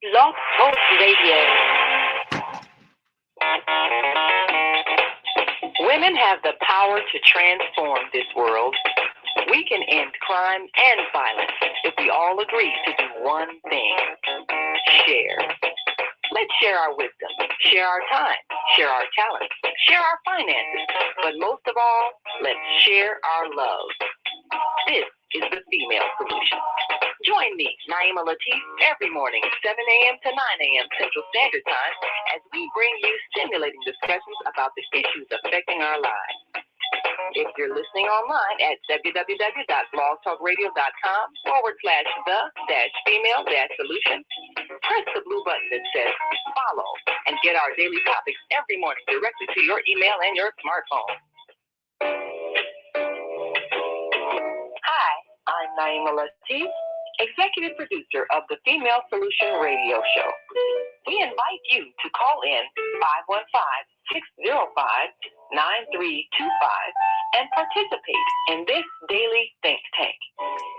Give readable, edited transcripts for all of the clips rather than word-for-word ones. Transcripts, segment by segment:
Blog Talk Radio. Women have the power to transform this world. We can end crime and violence if we all agree to do one thing: share. Let's share our wisdom, share our time, share our talents, share our finances, but most of all, let's share our love. This is the Female Solution. Join me, Naima Latif, every morning, 7 a.m. to 9 a.m. Central Standard Time, as we bring you stimulating discussions about the issues affecting our lives. If you're listening online at www.blogtalkradio.com/the-female-solution, press the blue button that says follow and get our daily topics every morning directly to your email and your smartphone. Hi, I'm Naima Latif, executive producer of the Female Solution Radio Show. We invite you to call in 515-605-9325 and participate in this daily think tank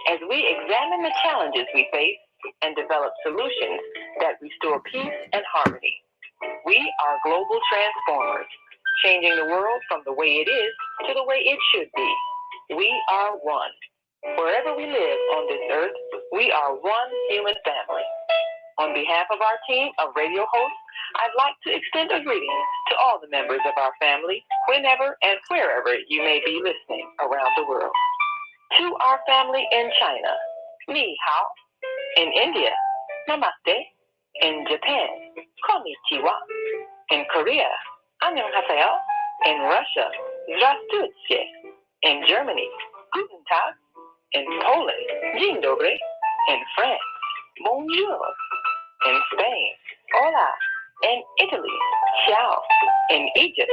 as we examine the challenges we face and develop solutions that restore peace and harmony. We are global transformers, changing the world from the way it is to the way it should be. We are one. Wherever we live on this earth, we are one human family. On behalf of our team of radio hosts, I'd like to extend a greeting to all the members of our family, whenever and wherever you may be listening around the world. To our family in China, ni hao. In India, namaste. In Japan, konnichiwa. In Korea, annyeonghaseyo. In Russia, здравствуйте. In Germany, guten Tag. In Poland, dzień dobry. In France, bonjour. In Spain, hola. In Italy, ciao. In Egypt,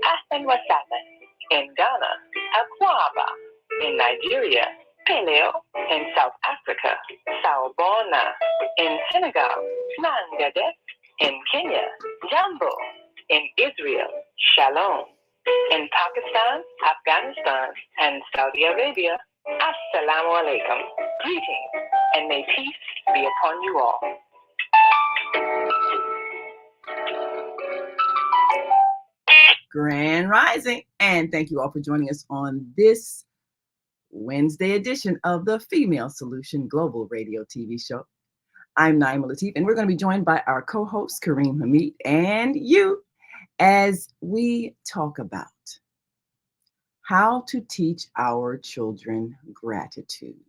ahlan wa sahlan. In Ghana, akwaba. In Nigeria, paleo. In South Africa, sawubona. In Senegal, nangadek. In Kenya, jambo. In Israel, shalom. In Pakistan, Afghanistan, and Saudi Arabia, assalamu alaikum. Greetings, and may peace be upon you all. Grand Rising, and thank you all for joining us on this Wednesday edition of the Female Solution Global Radio TV show. I'm Naima Latif, and we're going to be joined by our co-host Kareem Hamid and you as we talk about how to teach our children gratitude.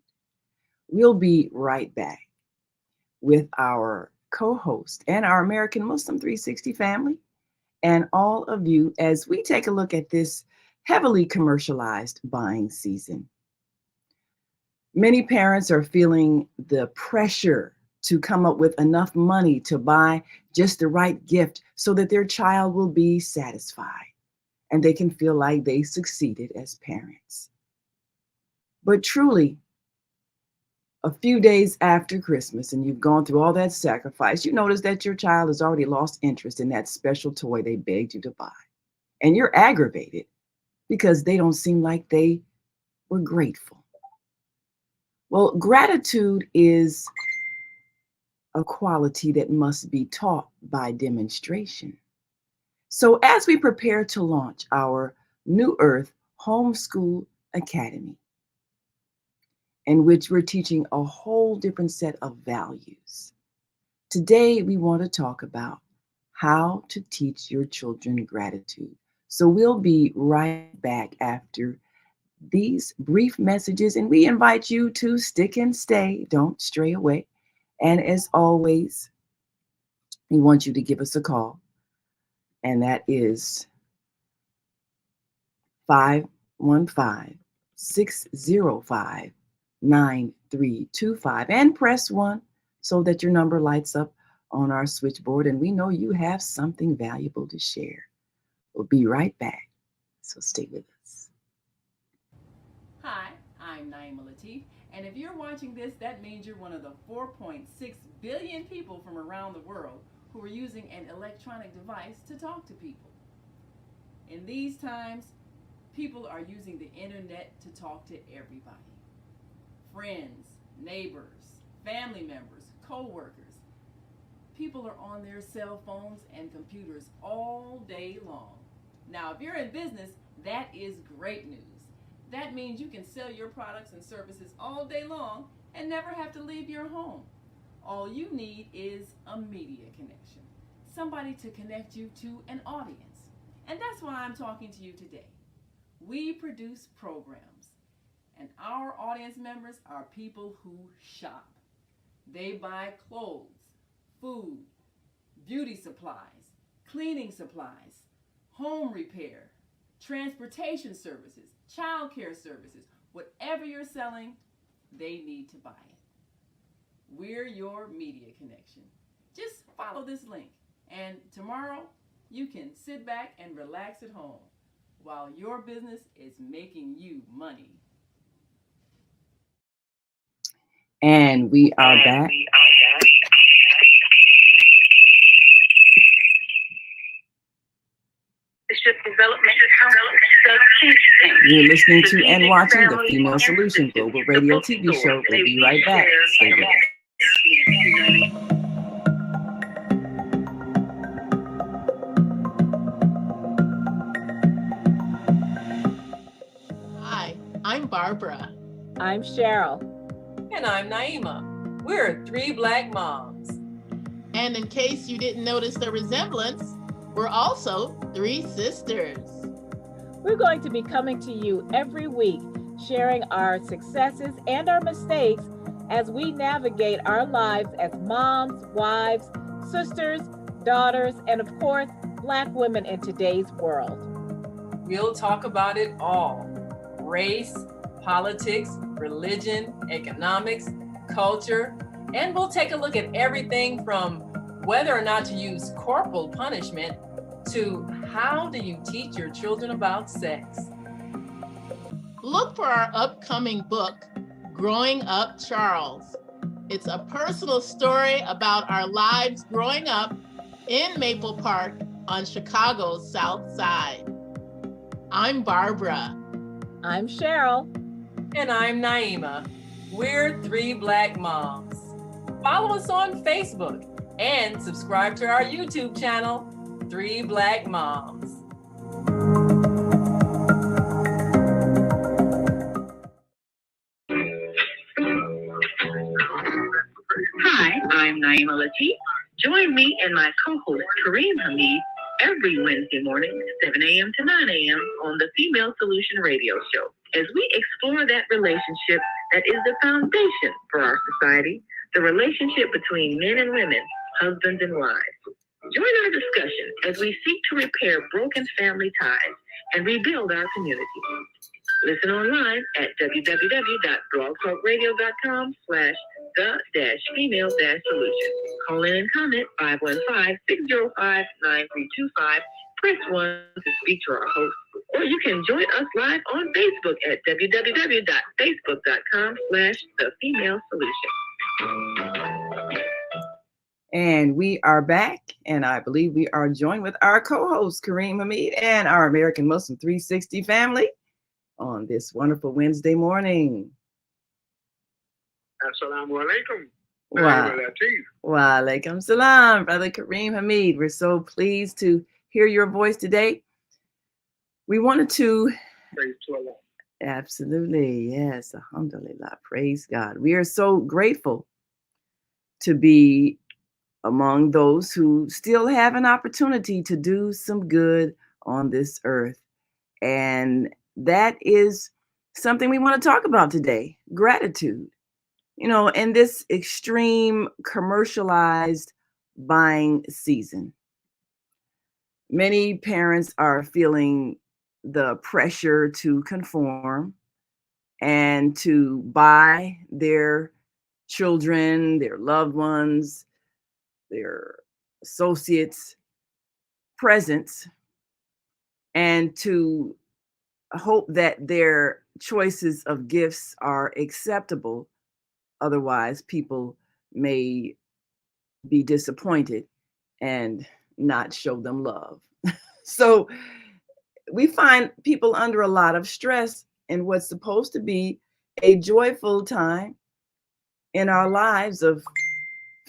We'll be right back with our co-host and our American Muslim 360 family and all of you as we take a look at this heavily commercialized buying season. Many parents are feeling the pressure to come up with enough money to buy just the right gift so that their child will be satisfied and they can feel like they succeeded as parents. But truly, a few days after Christmas and you've gone through all that sacrifice, you notice that your child has already lost interest in that special toy they begged you to buy. And you're aggravated because they don't seem like they were grateful. Well, gratitude is a quality that must be taught by demonstration. So as we prepare to launch our New Earth Homeschool Academy, in which we're teaching a whole different set of values, today we want to talk about how to teach your children gratitude. So we'll be right back after these brief messages, and we invite you to stick and stay. Don't stray away. And as always, we want you to give us a call, and that is 515-605-9325, and press 1 so that your number lights up on our switchboard, and we know you have something valuable to share. We'll be right back, so stay with us. Hi, I'm Naima Latif, and if you're watching this, that means you're one of the 4.6 billion people from around the world who are using an electronic device to talk to people. In these times, people are using the internet to talk to everybody. Friends, neighbors, family members, co-workers. People are on their cell phones and computers all day long. Now, if you're in business, that is great news. That means you can sell your products and services all day long and never have to leave your home. All you need is a media connection, somebody to connect you to an audience. And that's why I'm talking to you today. We produce programs, and our audience members are people who shop. They buy clothes, food, beauty supplies, cleaning supplies, home repair, transportation services, child care services. Whatever you're selling, they need to buy it. We're your media connection. Just follow this link, and tomorrow you can sit back and relax at home while your business is making you money. And we are back. You're listening to and watching the Female Solution Global Radio TV show. We'll be right back. Stay with us. Hi, I'm Barbara. I'm Cheryl. And I'm Naima. We're three black moms. And in case you didn't notice the resemblance, we're also three sisters. We're going to be coming to you every week, sharing our successes and our mistakes as we navigate our lives as moms, wives, sisters, daughters, and of course, Black women in today's world. We'll talk about it all: race, politics, religion, economics, culture, and we'll take a look at everything from whether or not to use corporal punishment to how do you teach your children about sex. Look for our upcoming book, Growing Up Charles. It's a personal story about our lives growing up in Maple Park on Chicago's South Side. I'm Barbara. I'm Cheryl. And I'm Naima. We're three black moms. Follow us on Facebook and subscribe to our YouTube channel, Three Black Moms. Hi, I'm Naima Latif. Join me and my co-host Kareem Hamid every Wednesday morning, 7 a.m. to 9 a.m. on the Female Solution Radio Show, as we explore that relationship that is the foundation for our society, the relationship between men and women, husbands and wives. Join our discussion as we seek to repair broken family ties and rebuild our community. Listen online at www.blogtalkradio.com/the-female-solution. Call in and comment 515-605-9325. Press 1 to speak to our host. Or you can join us live on Facebook at www.facebook.com/the-female-solution. And we are back, and I believe we are joined with our co-host, Kareem Hamid, and our American Muslim 360 family on this wonderful Wednesday morning. Assalamu alaikum. Wa alaikum salam, Brother Kareem Hamid. We're so pleased to hear your voice today. We wanted to... Praise to Allah. Absolutely, yes, alhamdulillah, praise God. We are so grateful to be among those who still have an opportunity to do some good on this earth. And that is something we want to talk about today, gratitude. You know, in this extreme commercialized buying season, many parents are feeling the pressure to conform and to buy their children, their loved ones, their associates presents, and to hope that their choices of gifts are acceptable. Otherwise, people may be disappointed and not show them love. So we find people under a lot of stress in what's supposed to be a joyful time in our lives of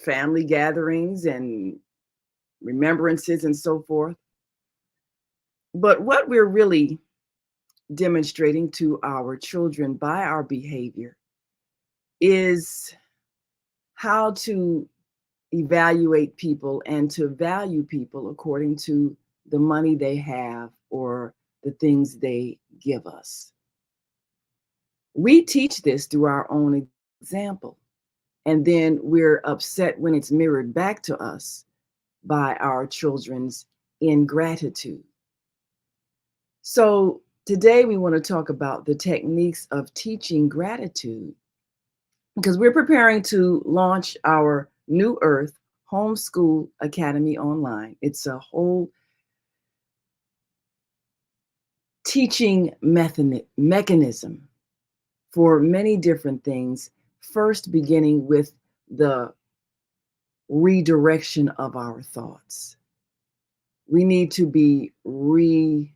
family gatherings and remembrances and so forth. But what we're really demonstrating to our children by our behavior is how to evaluate people and to value people according to the money they have or the things they give us. We teach this through our own example, and then we're upset when it's mirrored back to us by our children's ingratitude. So today we want to talk about the techniques of teaching gratitude, because we're preparing to launch our new EARTH Homeschool Academy Online. It's a whole teaching mechanism for many different things, first beginning with the redirection of our thoughts. We need to be remade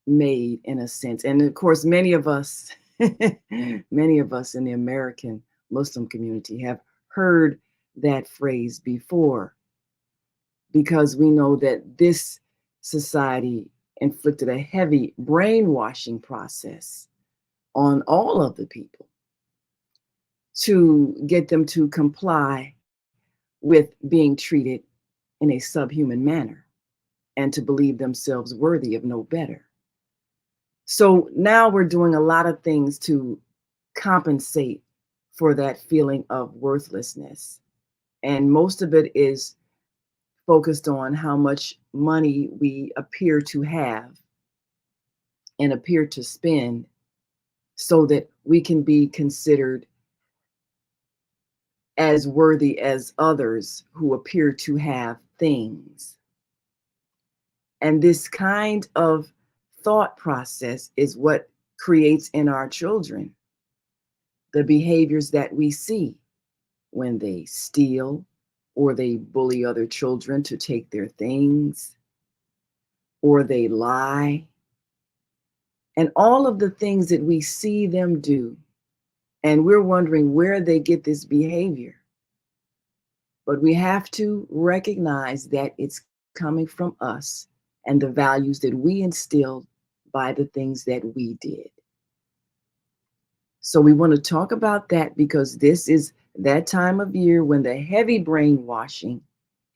in a sense. And of course, many of us in the American Muslim community have heard that phrase before, because we know that this society inflicted a heavy brainwashing process on all of the people to get them to comply with being treated in a subhuman manner and to believe themselves worthy of no better. So now we're doing a lot of things to compensate for that feeling of worthlessness. And most of it is focused on how much money we appear to have and appear to spend so that we can be considered as worthy as others who appear to have things. And this kind of thought process is what creates in our children the behaviors that we see when they steal or they bully other children to take their things or they lie. And all of the things that we see them do, and we're wondering where they get this behavior. But we have to recognize that it's coming from us and the values that we instilled by the things that we did. So we want to talk about that because this is that time of year when the heavy brainwashing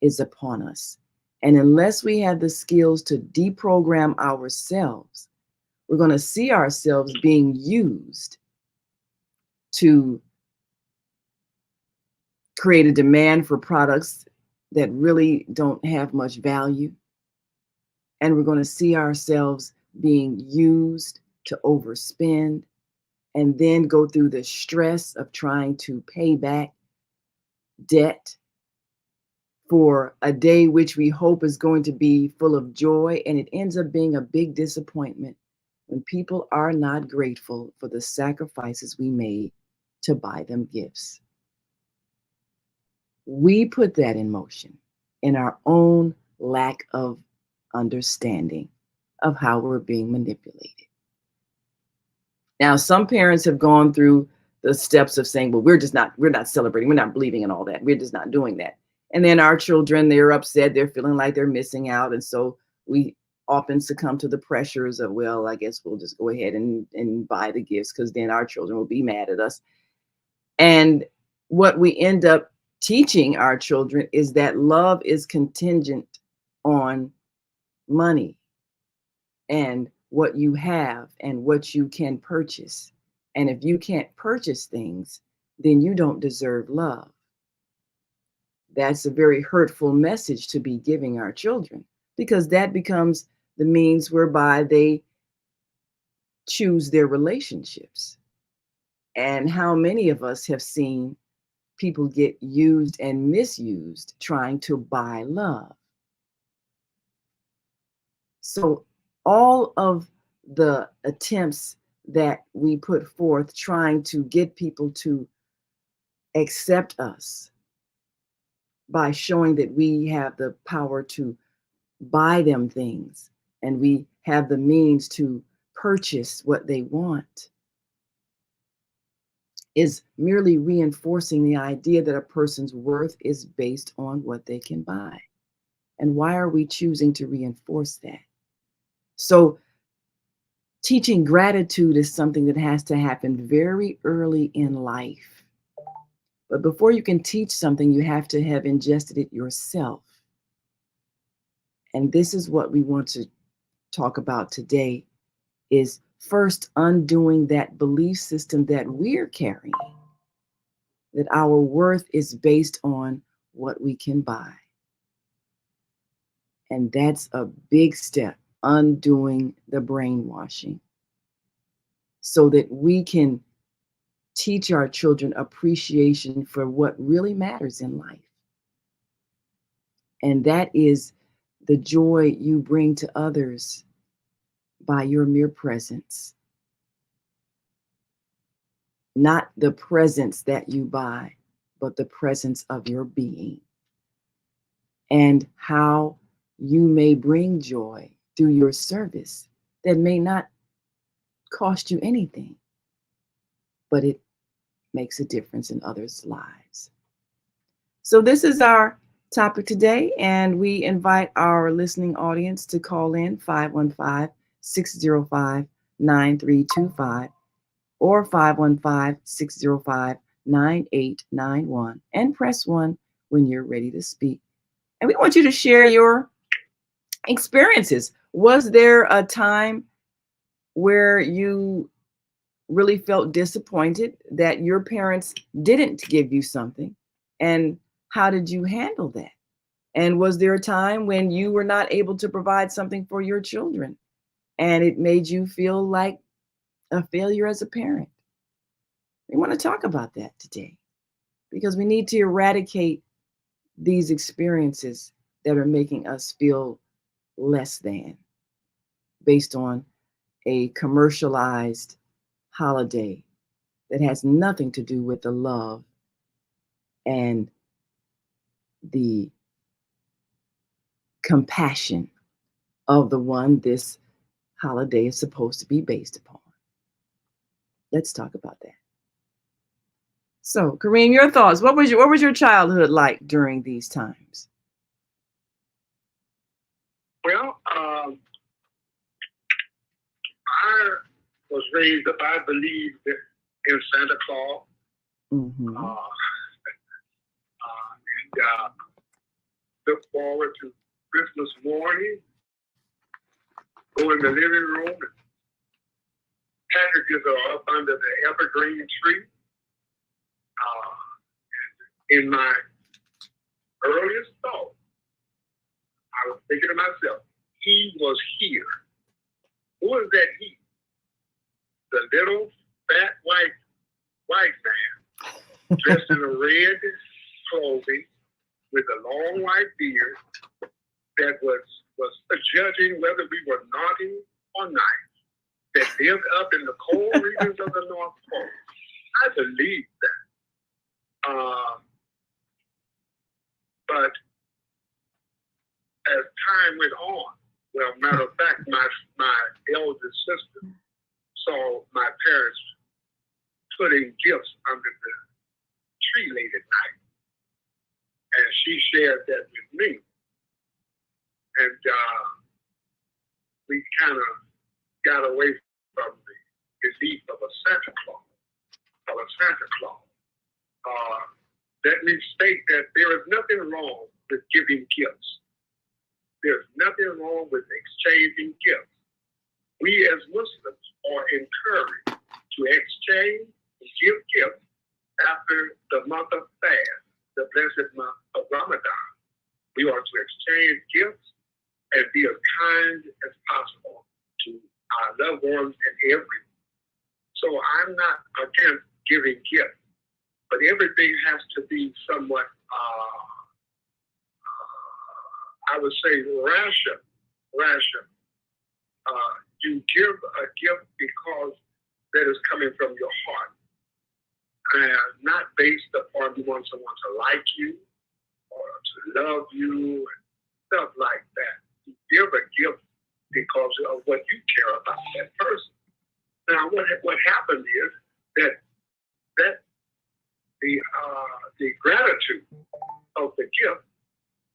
is upon us. And unless we have the skills to deprogram ourselves, we're going to see ourselves being used to create a demand for products that really don't have much value. And we're going to see ourselves being used to overspend and then go through the stress of trying to pay back debt for a day which we hope is going to be full of joy. And it ends up being a big disappointment when people are not grateful for the sacrifices we made to buy them gifts. We put that in motion in our own lack of understanding of how we're being manipulated. Now, some parents have gone through the steps of saying, well, we're not celebrating, we're not believing in all that, we're just not doing that. And then our children, they're upset, they're feeling like they're missing out. And so we often succumb to the pressures of, well, I guess we'll just go ahead and buy the gifts because then our children will be mad at us. And what we end up teaching our children is that love is contingent on money and what you have and what you can purchase. And if you can't purchase things, then you don't deserve love. That's a very hurtful message to be giving our children, because that becomes the means whereby they choose their relationships. And how many of us have seen people get used and misused trying to buy love? So all of the attempts that we put forth trying to get people to accept us by showing that we have the power to buy them things and we have the means to purchase what they want, is merely reinforcing the idea that a person's worth is based on what they can buy. And why are we choosing to reinforce that? So teaching gratitude is something that has to happen very early in life. But before you can teach something, you have to have ingested it yourself. And this is what we want to talk about today, is first undoing that belief system that we're carrying, that our worth is based on what we can buy. And that's a big step, undoing the brainwashing, so that we can teach our children appreciation for what really matters in life. And that is the joy you bring to others by your mere presence. Not the presence that you buy, but the presence of your being. And how you may bring joy through your service that may not cost you anything, but it makes a difference in others' lives. So this is our topic today, and we invite our listening audience to call in 515-605-9325 or 515-605-9891 and press 1 when you're ready to speak. And we want you to share your experiences. Was there a time where you really felt disappointed that your parents didn't give you something? And how did you handle that? And was there a time when you were not able to provide something for your children and it made you feel like a failure as a parent? We want to talk about that today because we need to eradicate these experiences that are making us feel less than based on a commercialized holiday that has nothing to do with the love and the compassion of the one this holiday is supposed to be based upon. Let's talk about that. So, Kareem, your thoughts. What was your childhood like during these times? Well, I was raised up, I believe, in Santa Claus. Mm-hmm. And look forward to Christmas morning, go in the living room, and packages are up under the evergreen tree. In my earliest thought, I was thinking to myself, he was here. Who is that he? The little fat white man dressed in a red clothing with a long white beard that was judging whether we were naughty or nice, that lived up in the cold regions of the North Pole. I believed that. But as time went on, well, matter of fact, my eldest sister saw my parents putting gifts under the tree late at night. And she shared that with me. And we kind of got away from the belief of a Santa Claus. Let me state that there is nothing wrong with giving gifts. There's nothing wrong with exchanging gifts. We as Muslims are encouraged to exchange and give gifts after the month of fast, the blessed month of Ramadan. We are to exchange gifts and be as kind as possible to our loved ones and everyone. So I'm not against giving gifts, but everything has to be somewhat, I would say, ration. You give a gift because that is coming from your heart, and not based upon you want someone to like you or to love you and stuff like that. You give a gift because of what you care about that person. Now, what happened is that that the gratitude of the gift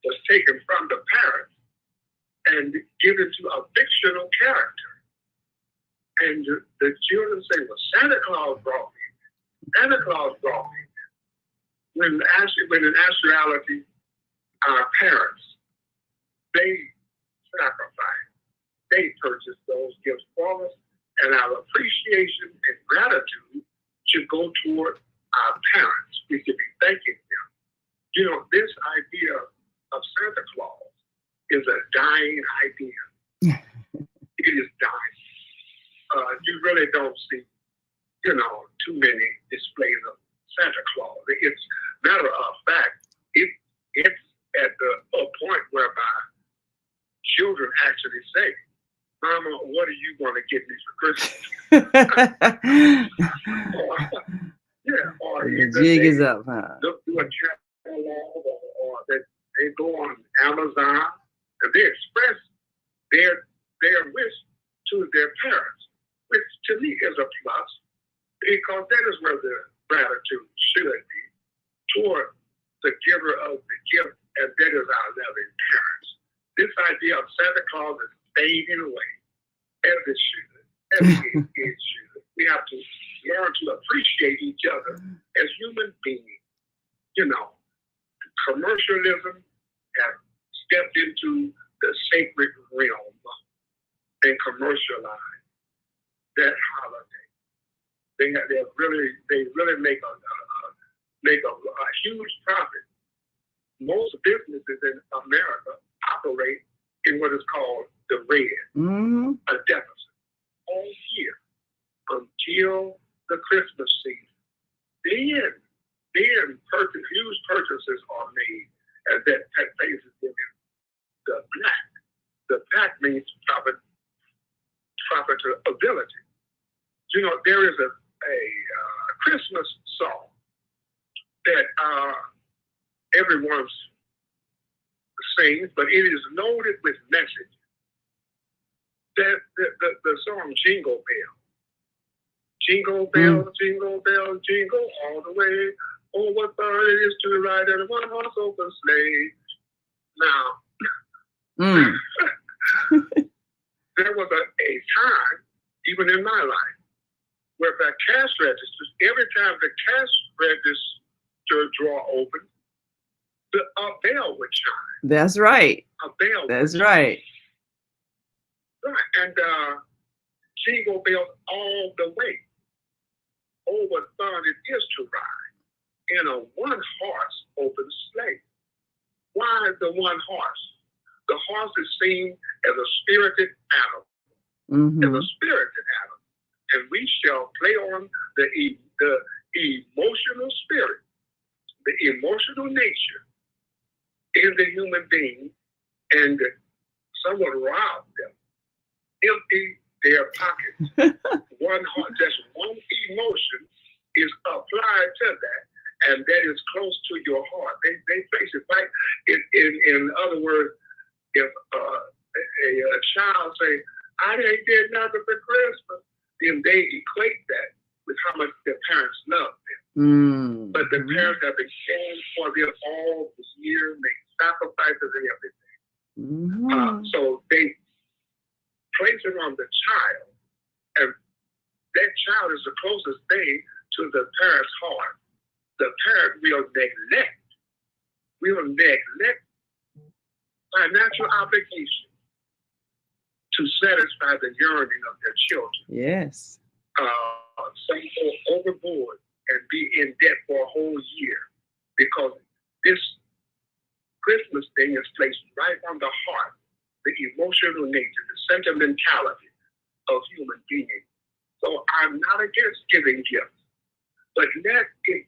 was taken from the parents and given to a fictional character. And the children say, well, Santa Claus brought me. Santa Claus brought me. When in actuality, our parents, they sacrificed. They purchased those gifts for us, and our appreciation and gratitude should go toward our parents. We should be thanking them. You know, this idea of Santa Claus is a dying idea. It is dying. You really don't see, you know, too many displays of Santa Claus. It's matter of fact, it's at a point whereby children actually say, Mama, what are you going to get me for Christmas? Or the jig is up, huh? Do a catalog, or they go on Amazon and they express their wish to their parents, which to me is a plus, because that is where the gratitude should be toward the giver of the gift, and that is our loving parents. This idea of Santa Claus is fading away, as it should, it should. We have to learn to appreciate each other as human beings. You know, commercialism has stepped into the sacred realm and commercialized that holiday. They really make a huge profit. Most businesses in America operate in what is called the red, a deficit, all year until the Christmas season. Then huge purchases are made, and that faces them in the black. The black means profitability. You know, there is a Christmas song that everyone sings, but it is loaded with message. That the song Jingle Bell. Jingle bell, jingle bell, jingle all the way. Oh, what fun it is to ride in a one-horse open sleigh. Now, there was a time, even in my life, where the cash registers, every time the cash register drawer opened, a bell would chime. That's right. A bell. That's right. Right, and jingle bells all the way. Oh, what fun it is to ride in a one-horse open sleigh. Why the one horse? The horse is seen as a spirited animal, as a spirited animal, and we shall play on the emotional spirit, the emotional nature in the human being, and someone robbed them, empty their pockets. Just one emotion is applied to that, and that is close to your heart. They face it right. In other words, if a child say, I ain't did nothing for Christmas, then they equate that with how much their parents love them. But the parents have been caring for them all this year, make sacrifices and everything. So they place it on the child, and that child is the closest thing to the parent's heart. The parent will neglect financial obligation to satisfy the yearning of their children. Yes. Some go overboard and be in debt for a whole year because this Christmas thing is placed right on the heart, the emotional nature, the sentimentality of human beings. So I'm not against giving gifts, but let it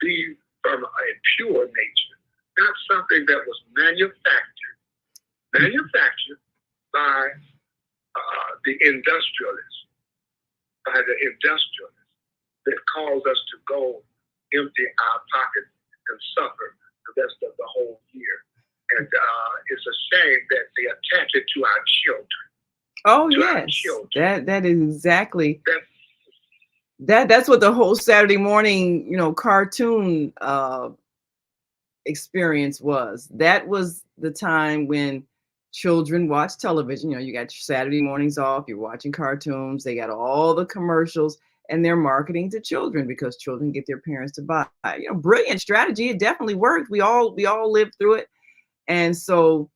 be from a pure nature, not something that was manufactured by the industrialists, that cause us to go empty our pockets and suffer the rest of the whole year. And it's a shame that they attach it to our children. Oh, yes. That is exactly That's what the whole Saturday morning, cartoon experience was. That was the time when children watch television. You got your Saturday mornings off, you're watching cartoons, they got all the commercials, and they're marketing to children because children get their parents to buy. Brilliant strategy. It definitely worked. We all lived through it. And so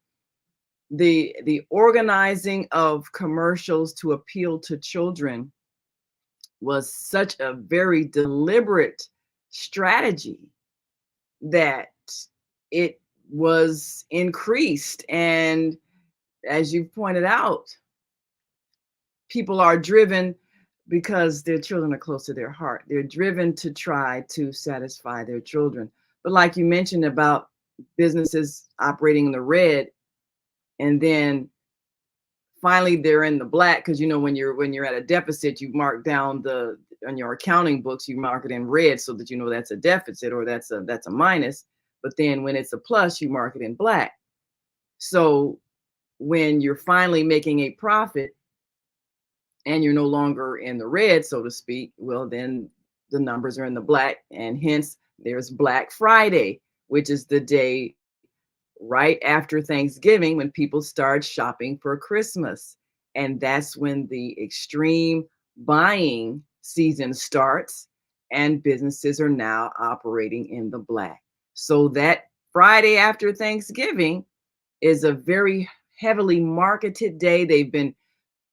the organizing of commercials to appeal to children was such a very deliberate strategy that it was increased. And as you pointed out, people are driven because their children are close to their heart. They're driven to try to satisfy their children. But like you mentioned about businesses operating in the red, and then finally they're in the black, because when you're at a deficit, you mark down on your accounting books, you mark it in red so that that's a deficit or that's a minus. But then when it's a plus, you mark it in black. So when you're finally making a profit and you're no longer in the red, so to speak, well, then the numbers are in the black, and hence there's Black Friday, which is the day right after Thanksgiving when people start shopping for Christmas. And that's when the extreme buying season starts, and businesses are now operating in the black. So that Friday after Thanksgiving is a very heavily marketed day. They've been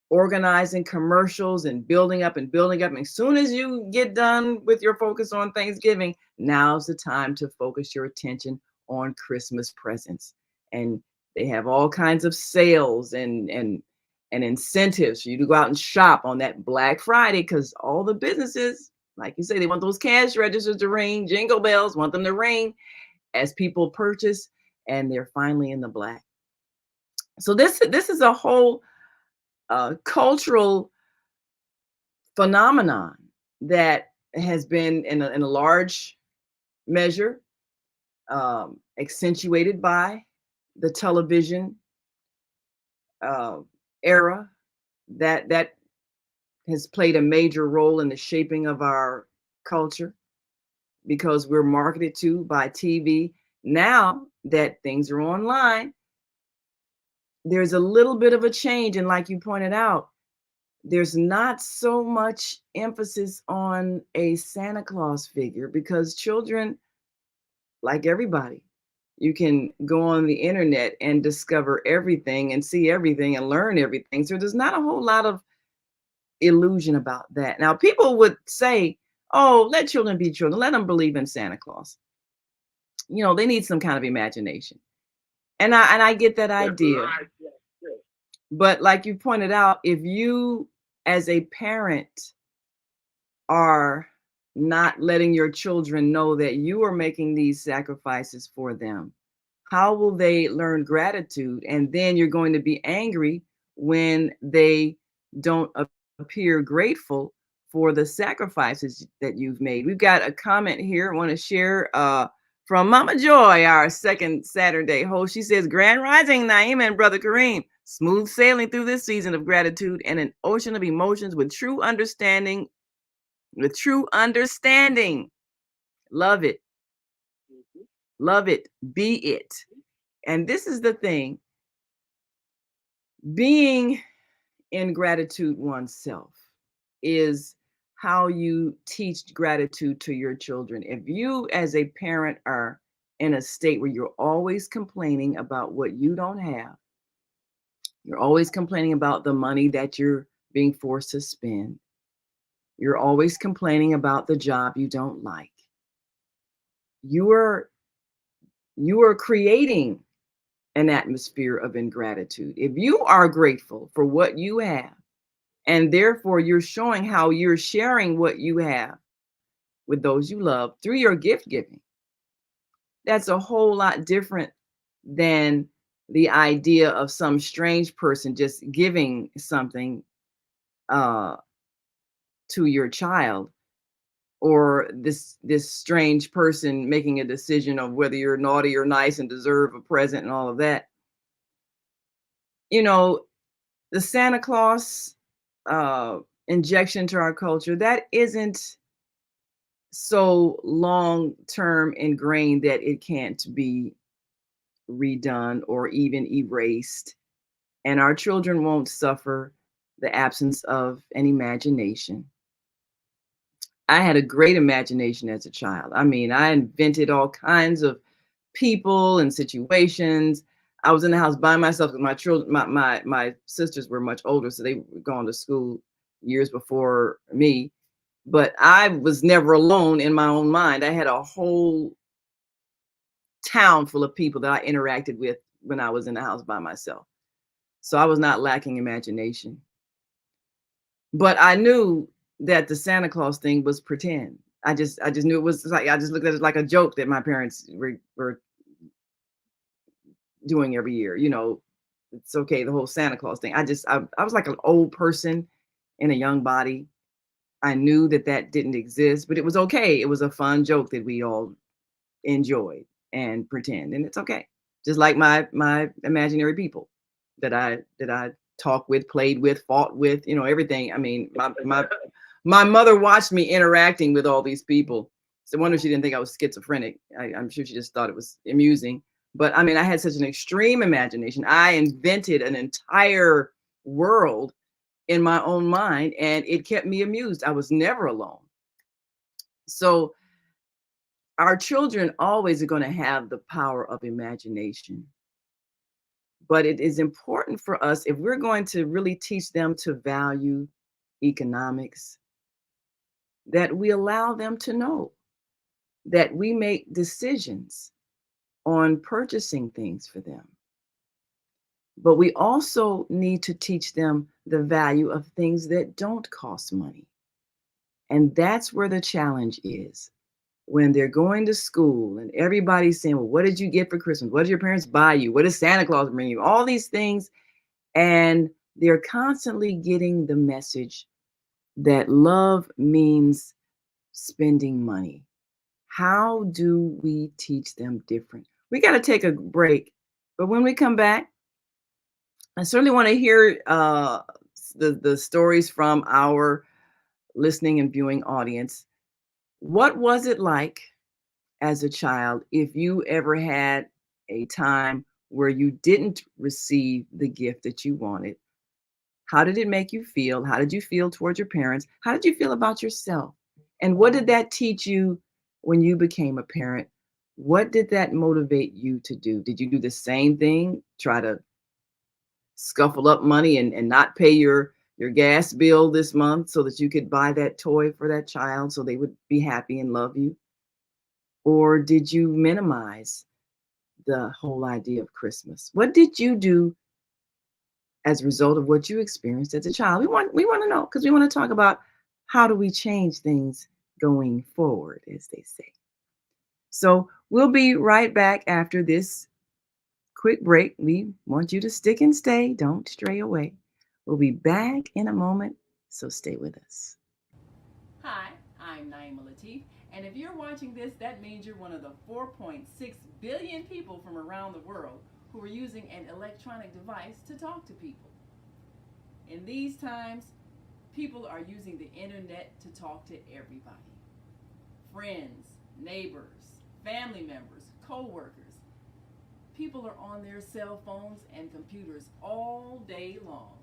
organizing commercials and building up and building up. And as soon as you get done with your focus on Thanksgiving, now's the time to focus your attention on Christmas presents. And they have all kinds of sales and incentives for you to go out and shop on that Black Friday, because all the businesses, like you say, they want those cash registers to ring, jingle bells, want them to ring as people purchase, and they're finally in the black. So this is a whole cultural phenomenon that has been in a large measure accentuated by the television era that has played a major role in the shaping of our culture, because we're marketed to by TV. Now that things are online, there's a little bit of a change. And like you pointed out, there's not so much emphasis on a Santa Claus figure, because children, like everybody, you can go on the internet and discover everything and see everything and learn everything. So there's not a whole lot of illusion about that. Now, people would say, oh, let children be children, let them believe in Santa Claus. They need some kind of imagination. And I get that idea. But like you pointed out, if you as a parent are not letting your children know that you are making these sacrifices for them, how will they learn gratitude? And then you're going to be angry when they don't appear grateful for the sacrifices that you've made. We've got a comment here I want to share from Mama Joy, our second Saturday host. She says, Grand Rising, Naima and Brother Kareem. Smooth sailing through this season of gratitude and an ocean of emotions with true understanding. Love it. Love it. Be it. And this is the thing. Being in gratitude oneself is how you teach gratitude to your children. If you as a parent are in a state where you're always complaining about what you don't have, you're always complaining about the money that you're being forced to spend, you're always complaining about the job you don't like, you are creating an atmosphere of ingratitude. If you are grateful for what you have, and therefore you're showing how you're sharing what you have with those you love through your gift giving, that's a whole lot different than the idea of some strange person just giving something to your child, or this strange person making a decision of whether you're naughty or nice and deserve a present and all of that. The Santa Claus injection to our culture that isn't so long-term ingrained that it can't be redone or even erased. And our children won't suffer the absence of an imagination. I had a great imagination as a child. I mean, I invented all kinds of people and situations. I was in the house by myself because my children, my sisters were much older, so they were gone to school years before me. But I was never alone in my own mind. I had a whole town full of people that I interacted with when I was in the house by myself. So I was not lacking imagination. But I knew that the Santa Claus thing was pretend. I just knew it was like, I just looked at it like a joke that my parents were doing every year. You know, it's okay, the whole Santa Claus thing. I was like an old person in a young body. I knew that that didn't exist, but it was okay. It was a fun joke that we all enjoyed and pretend, and it's okay. Just like my imaginary people that I talked with, played with, fought with, you know, everything. I mean, my mother watched me interacting with all these people. So I wonder if she didn't think I was schizophrenic. I'm sure she just thought it was amusing. But I mean, I had such an extreme imagination. I invented an entire world in my own mind, and it kept me amused. I was never alone. So our children always are going to have the power of imagination. But it is important for us, if we're going to really teach them to value economics, that we allow them to know that we make decisions on purchasing things for them. But we also need to teach them the value of things that don't cost money. And that's where the challenge is. When they're going to school and everybody's saying, well, what did you get for Christmas? What did your parents buy you? What does Santa Claus bring you? All these things. And they're constantly getting the message that love means spending money. How do we teach them different? We got to take a break. But when we come back, I certainly want to hear the stories from our listening and viewing audience. What was it like as a child if you ever had a time where you didn't receive the gift that you wanted? How did it make you feel? How did you feel towards your parents? How did you feel about yourself? And what did that teach you when you became a parent? What did that motivate you to do? Did you do the same thing? Try to scuffle up money and not pay your gas bill this month so that you could buy that toy for that child so they would be happy and love you? Or did you minimize the whole idea of Christmas? What did you do as a result of what you experienced as a child? We want to know, because we want to talk about how do we change things going forward, as they say. So we'll be right back after this quick break. We want you to stick and stay. Don't stray away. We'll be back in a moment, so stay with us. Hi, I'm Naima Latif, and if you're watching this, that means you're one of the 4.6 billion people from around the world who are using an electronic device to talk to people. In these times, people are using the internet to talk to everybody. Friends, neighbors, family members, co-workers. People are on their cell phones and computers all day long.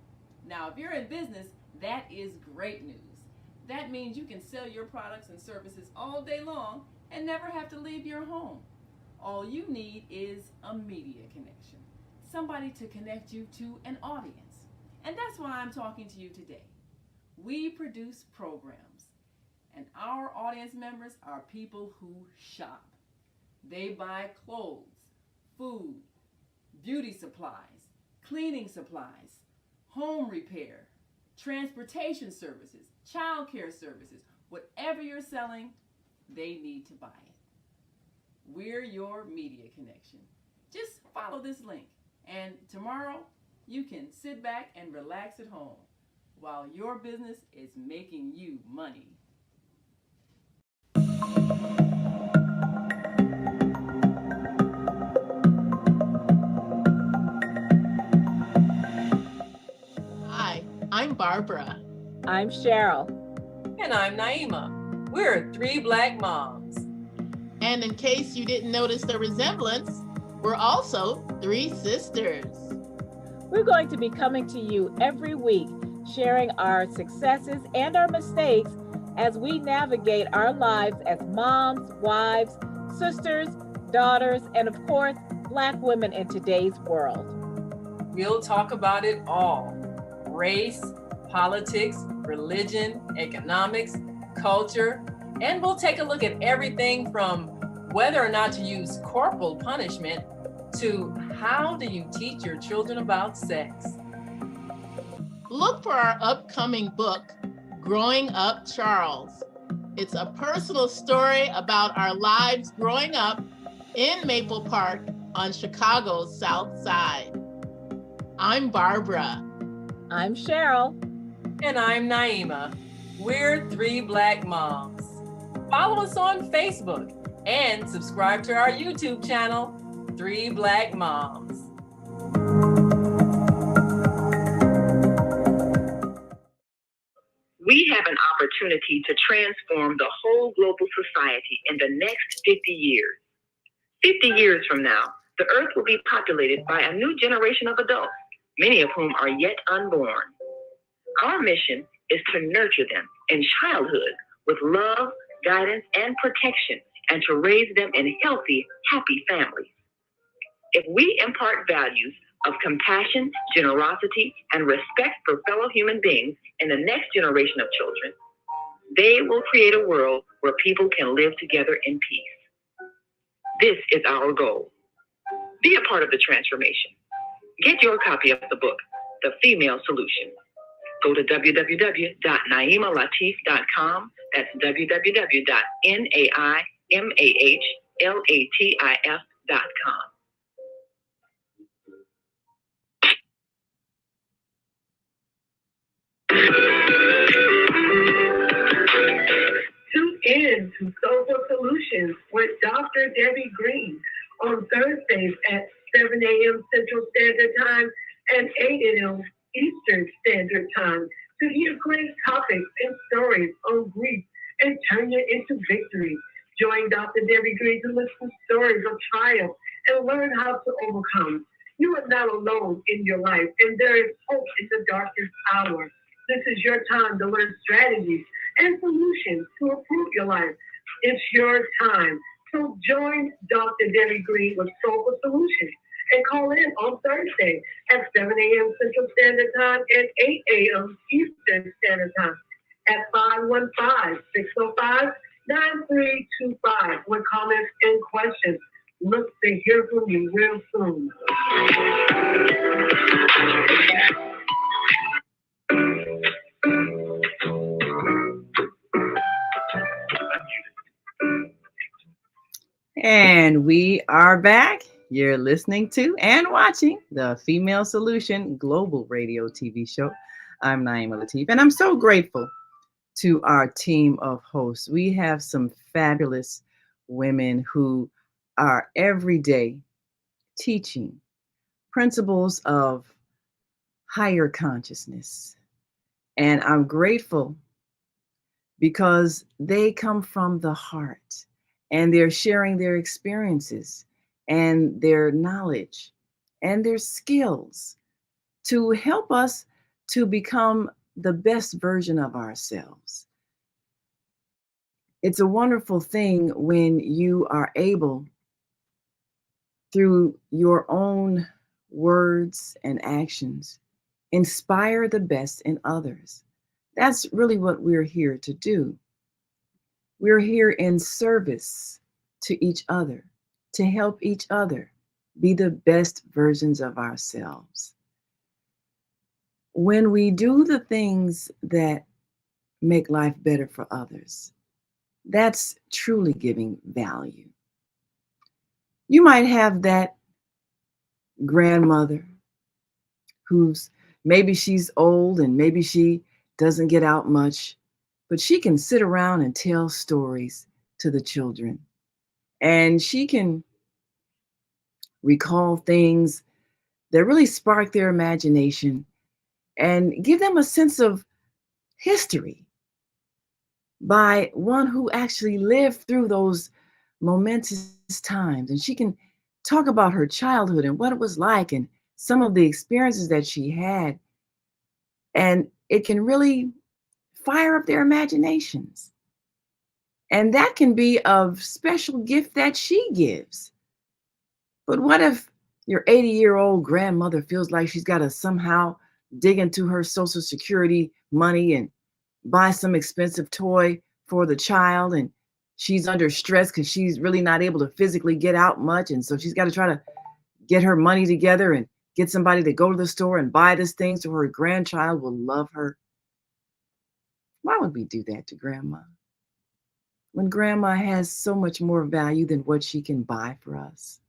Now, if you're in business, that is great news. That means you can sell your products and services all day long and never have to leave your home. All you need is a media connection, somebody to connect you to an audience. And that's why I'm talking to you today. We produce programs, and our audience members are people who shop. They buy clothes, food, beauty supplies, cleaning supplies, home repair, transportation services, child care services. Whatever you're selling, they need to buy it. We're your media connection. Just follow this link, and tomorrow you can sit back and relax at home while your business is making you money. Hi, I'm Barbara. I'm Cheryl. And I'm Naima. We're three Black moms. And in case you didn't notice the resemblance, we're also three sisters. We're going to be coming to you every week, sharing our successes and our mistakes as we navigate our lives as moms, wives, sisters, daughters, and of course, Black women in today's world. We'll talk about it all: race, politics, religion, economics, culture, and we'll take a look at everything from whether or not to use corporal punishment to how do you teach your children about sex. Look for our upcoming book, Growing Up Charles. It's a personal story about our lives growing up in Maple Park on Chicago's South Side. I'm Barbara. I'm Cheryl. And I'm Naima. We're three Black moms. Follow us on Facebook and subscribe to our YouTube channel, Three Black Moms. We have an opportunity to transform the whole global society in the next 50 years. 50 years from now, the earth will be populated by a new generation of adults, many of whom are yet unborn. Our mission is to nurture them in childhood with love, guidance, and protection, and to raise them in healthy, happy families. If we impart values of compassion, generosity, and respect for fellow human beings in the next generation of children, they will create a world where people can live together in peace. This is our goal. Be a part of the transformation. Get your copy of the book, The Female Solution. Go to www.naimalatif.com. That's www.naimalatif.com. Tune in to Soulful Solutions with Dr. Debbie Green on Thursdays at 7 a.m. Central Standard Time and 8 a.m. Eastern Standard Time to hear great topics and stories on grief and turn it into victory. Join Dr. Debbie Green to listen to stories of triumph and learn how to overcome. You are not alone in your life, and there is hope in the darkest hour. This is your time to learn strategies and solutions to improve your life. It's your time. So join Dr. Debbie Green with Soulful Solutions and call in on Thursday at 7 a.m. Central Standard Time and 8 a.m. Eastern Standard Time at 515-605-9325 with comments and questions. Look to hear from you real soon. And we are back. You're listening to and watching the Female Solution Global Radio TV show. I'm Naima Latif, and I'm so grateful to our team of hosts. We have some fabulous women who are every day teaching principles of higher consciousness. And I'm grateful because they come from the heart and they're sharing their experiences and their knowledge and their skills to help us to become the best version of ourselves. It's a wonderful thing when you are able, through your own words and actions, inspire the best in others. That's really what we're here to do. We're here in service to each other, to help each other be the best versions of ourselves. When we do the things that make life better for others, that's truly giving value. You might have that grandmother who's maybe she's old and maybe she doesn't get out much, but she can sit around and tell stories to the children. And she can recall things that really spark their imagination and give them a sense of history by one who actually lived through those momentous times. And she can talk about her childhood and what it was like and some of the experiences that she had. And it can really fire up their imaginations. And that can be a special gift that she gives. But what if your 80-year-old grandmother feels like she's got to somehow dig into her Social Security money and buy some expensive toy for the child, and she's under stress because she's really not able to physically get out much, and so she's got to try to get her money together and get somebody to go to the store and buy this thing so her grandchild will love her? Why would we do that to grandma when grandma has so much more value than what she can buy for us?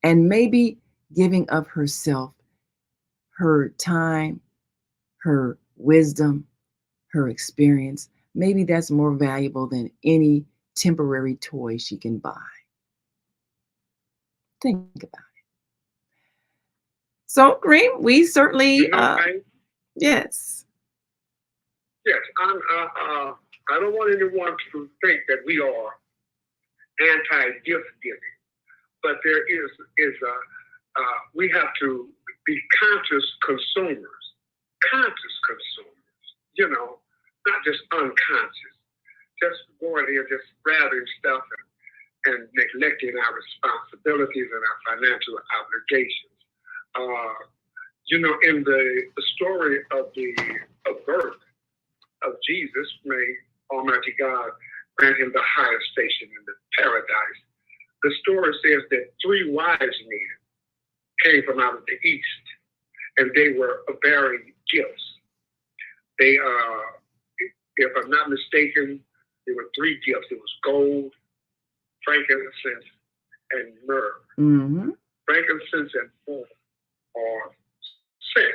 And maybe giving of herself, her time, her wisdom, her experience, maybe that's more valuable than any temporary toy she can buy. Think about it. So, Green, we certainly, yes. Yes, I don't want anyone to think that we are anti-gift giving, but there is we have to be conscious consumers, you know, not just unconscious, just going here, just grabbing stuff and neglecting our responsibilities and our financial obligations. You know, in the story of the birth of Jesus, may Almighty God grant him the highest station in the paradise. The story says that 3 wise men came from out of the east, and they were bearing gifts. They, if I'm not mistaken, there were 3 gifts. It was gold, frankincense, and myrrh. Mm-hmm. Frankincense and myrrh are scent.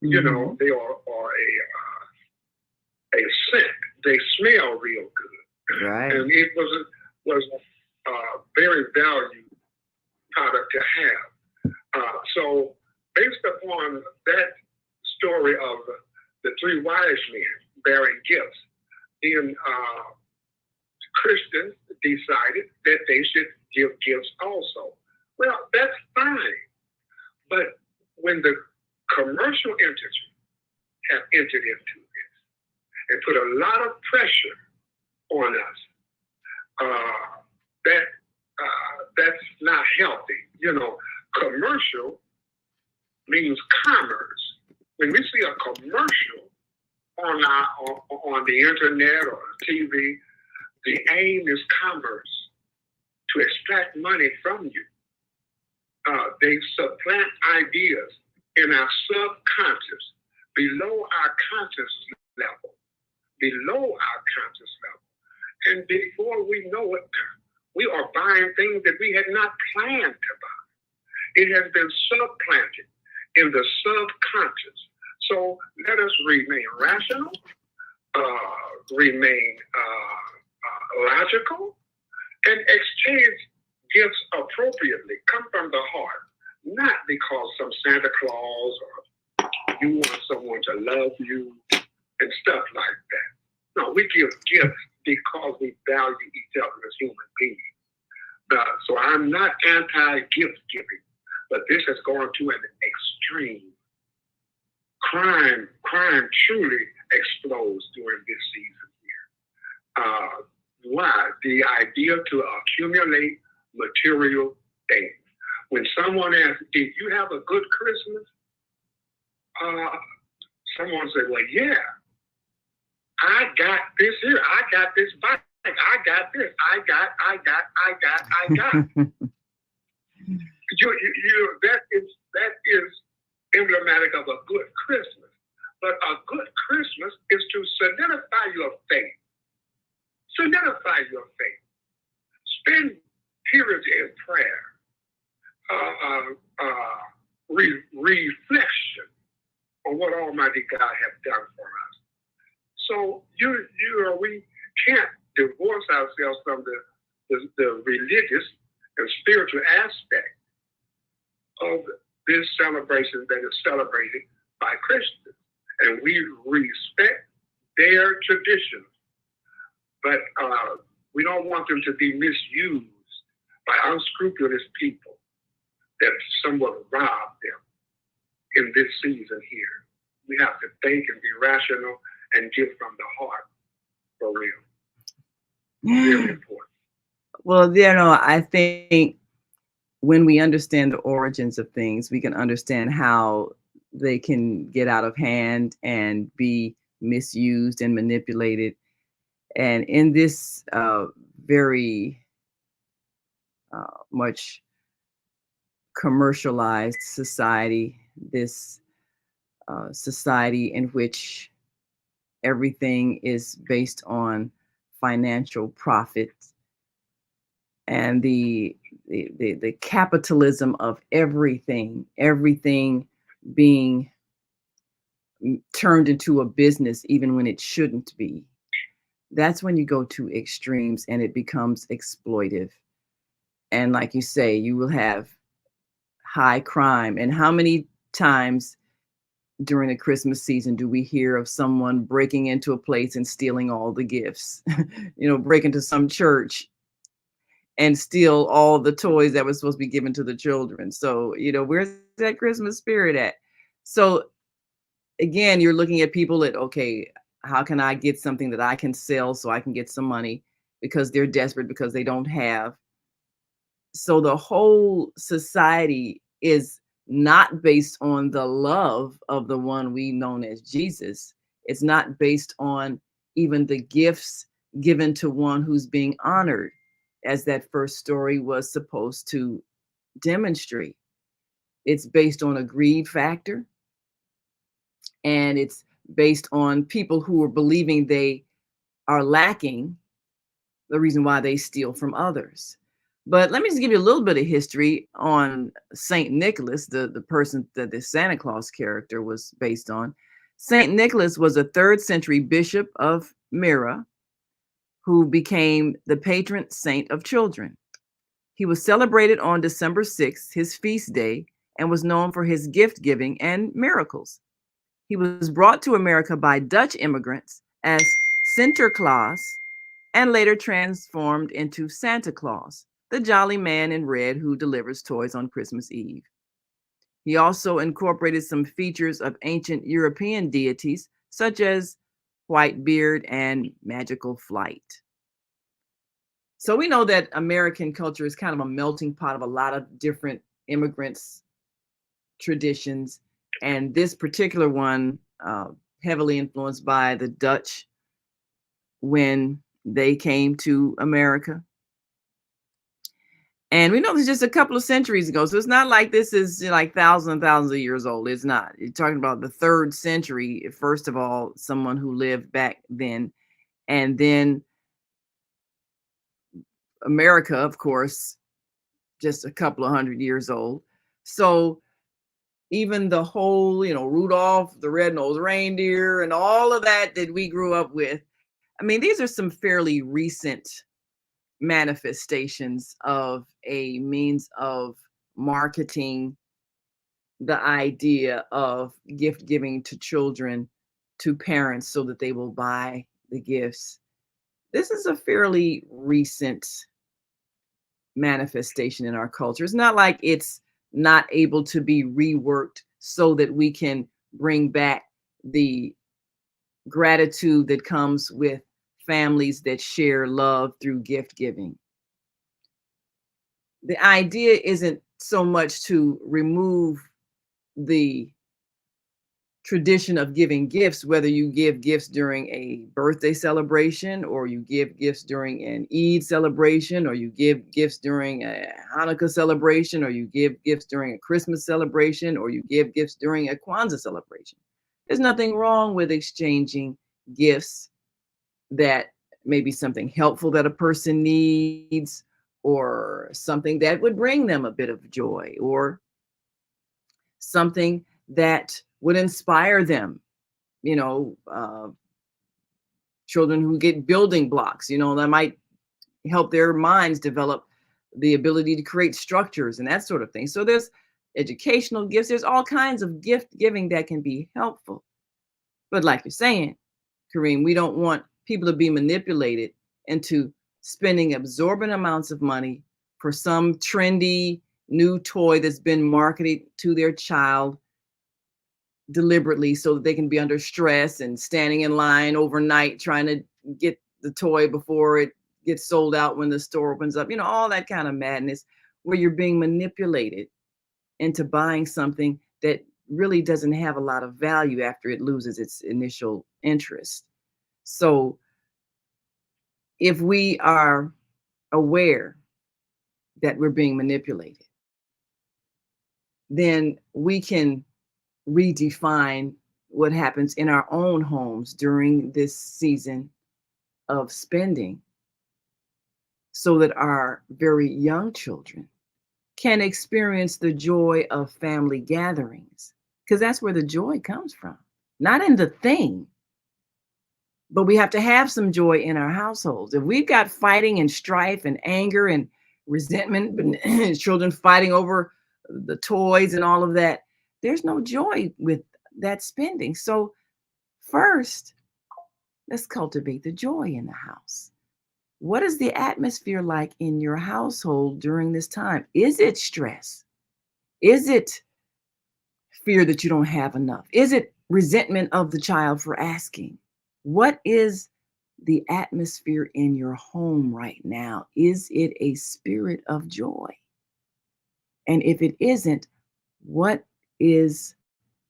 Mm-hmm. You know, they are a scent. They smell real good. Right. And it was a very valued product to have. So based upon that story of the 3 wise men bearing gifts, then Christians decided that they should give gifts also. Well, that's fine. But when the commercial entities have entered into this and put a lot of pressure on us, that's not healthy. You know, commercial means commerce. When we see a commercial on the internet or TV, the aim is commerce, to extract money from you. They supplant ideas in our subconscious, below our conscious level. And before we know it, we are buying things that we had not planned to buy. It has been supplanted in the subconscious. So let us remain rational, remain logical, and exchange gifts appropriately. Come from the heart, not because some Santa Claus or you want someone to love you and stuff like that. No, we give gifts because we value each other as human beings. So I'm not anti-gift giving, but this has gone to an extreme. Crime truly explodes during this season here. Why? The idea to accumulate material things. When someone asks, did you have a good Christmas? Someone said, well, yeah. I got this here. I got this bike. I got this. I got. That is emblematic of a good Christmas. But a good Christmas is to solidify your faith. Spend periods in prayer, reflection on what Almighty God has done for us. So we can't divorce ourselves from the religious and spiritual aspect of this celebration that is celebrated by Christians. and we respect their traditions, but we don't want them to be misused by unscrupulous people that somewhat rob them in this season here. We have to think and be rational and give from the heart, for real. Really important. Well, I think when we understand the origins of things, we can understand how they can get out of hand and be misused and manipulated. And in this very much commercialized society, this society in which everything is based on financial profit and the capitalism of everything being turned into a business even when it shouldn't be. That's when you go to extremes and it becomes exploitive. And like you say, you will have high crime. And how many times during the Christmas season do we hear of someone breaking into a place and stealing all the gifts? Break into some church and steal all the toys that was supposed to be given to the children. So, where's that Christmas spirit at? So again, you're looking at people that, okay, how can I get something that I can sell so I can get some money, because they're desperate, because they don't have. So the whole society is not based on the love of the one we known as Jesus. It's not based on even the gifts given to one who's being honored, as that first story was supposed to demonstrate. It's based on a greed factor, and it's based on people who are believing they are lacking, the reason why they steal from others. But let me just give you a little bit of history on Saint Nicholas, the person that the Santa Claus character was based on. Saint Nicholas was a 3rd century bishop of Myra who became the patron saint of children. He was celebrated on December 6th, his feast day, and was known for his gift giving and miracles. He was brought to America by Dutch immigrants as Sinterklaas and later transformed into Santa Claus, the jolly man in red who delivers toys on Christmas Eve. He also incorporated some features of ancient European deities, such as white beard and magical flight. So we know that American culture is kind of a melting pot of a lot of different immigrants' traditions, and this particular one heavily influenced by the Dutch when they came to America. And we know this just a couple of centuries ago. So it's not like this is like thousands and thousands of years old. It's not. You're talking about the 3rd century, first of all, someone who lived back then. And then America, of course, just a couple of hundred years old. So even the whole, Rudolph the Red-Nosed Reindeer and all of that we grew up with. I mean, these are some fairly recent manifestations of a means of marketing the idea of gift giving to children, to parents, so that they will buy the gifts. This is a fairly recent manifestation in our culture. It's not like it's not able to be reworked so that we can bring back the gratitude that comes with families that share love through gift giving. The idea isn't so much to remove the tradition of giving gifts, whether you give gifts during a birthday celebration, or you give gifts during an Eid celebration, or you give gifts during a Hanukkah celebration, or you give gifts during a Christmas celebration, or you give gifts during a Kwanzaa celebration. There's nothing wrong with exchanging gifts that may be something helpful that a person needs, or something that would bring them a bit of joy, or something that would inspire them. Children who get building blocks, that might help their minds develop the ability to create structures and that sort of thing. So there's educational gifts. There's all kinds of gift giving that can be helpful. But like you're saying, Kareem, we don't want people to be manipulated into spending absorbent amounts of money for some trendy new toy that's been marketed to their child deliberately so that they can be under stress and standing in line overnight trying to get the toy before it gets sold out when the store opens up. All that kind of madness where you're being manipulated into buying something that really doesn't have a lot of value after it loses its initial interest. So if we are aware that we're being manipulated, then we can redefine what happens in our own homes during this season of spending so that our very young children can experience the joy of family gatherings, because that's where the joy comes from, not in the thing, but we have to have some joy in our households. If we've got fighting and strife and anger and resentment, children fighting over the toys and all of that, there's no joy with that spending. So first, let's cultivate the joy in the house. What is the atmosphere like in your household during this time? Is it stress? Is it fear that you don't have enough? Is it resentment of the child for asking? What is the atmosphere in your home right now? Is it a spirit of joy? And if it isn't, what is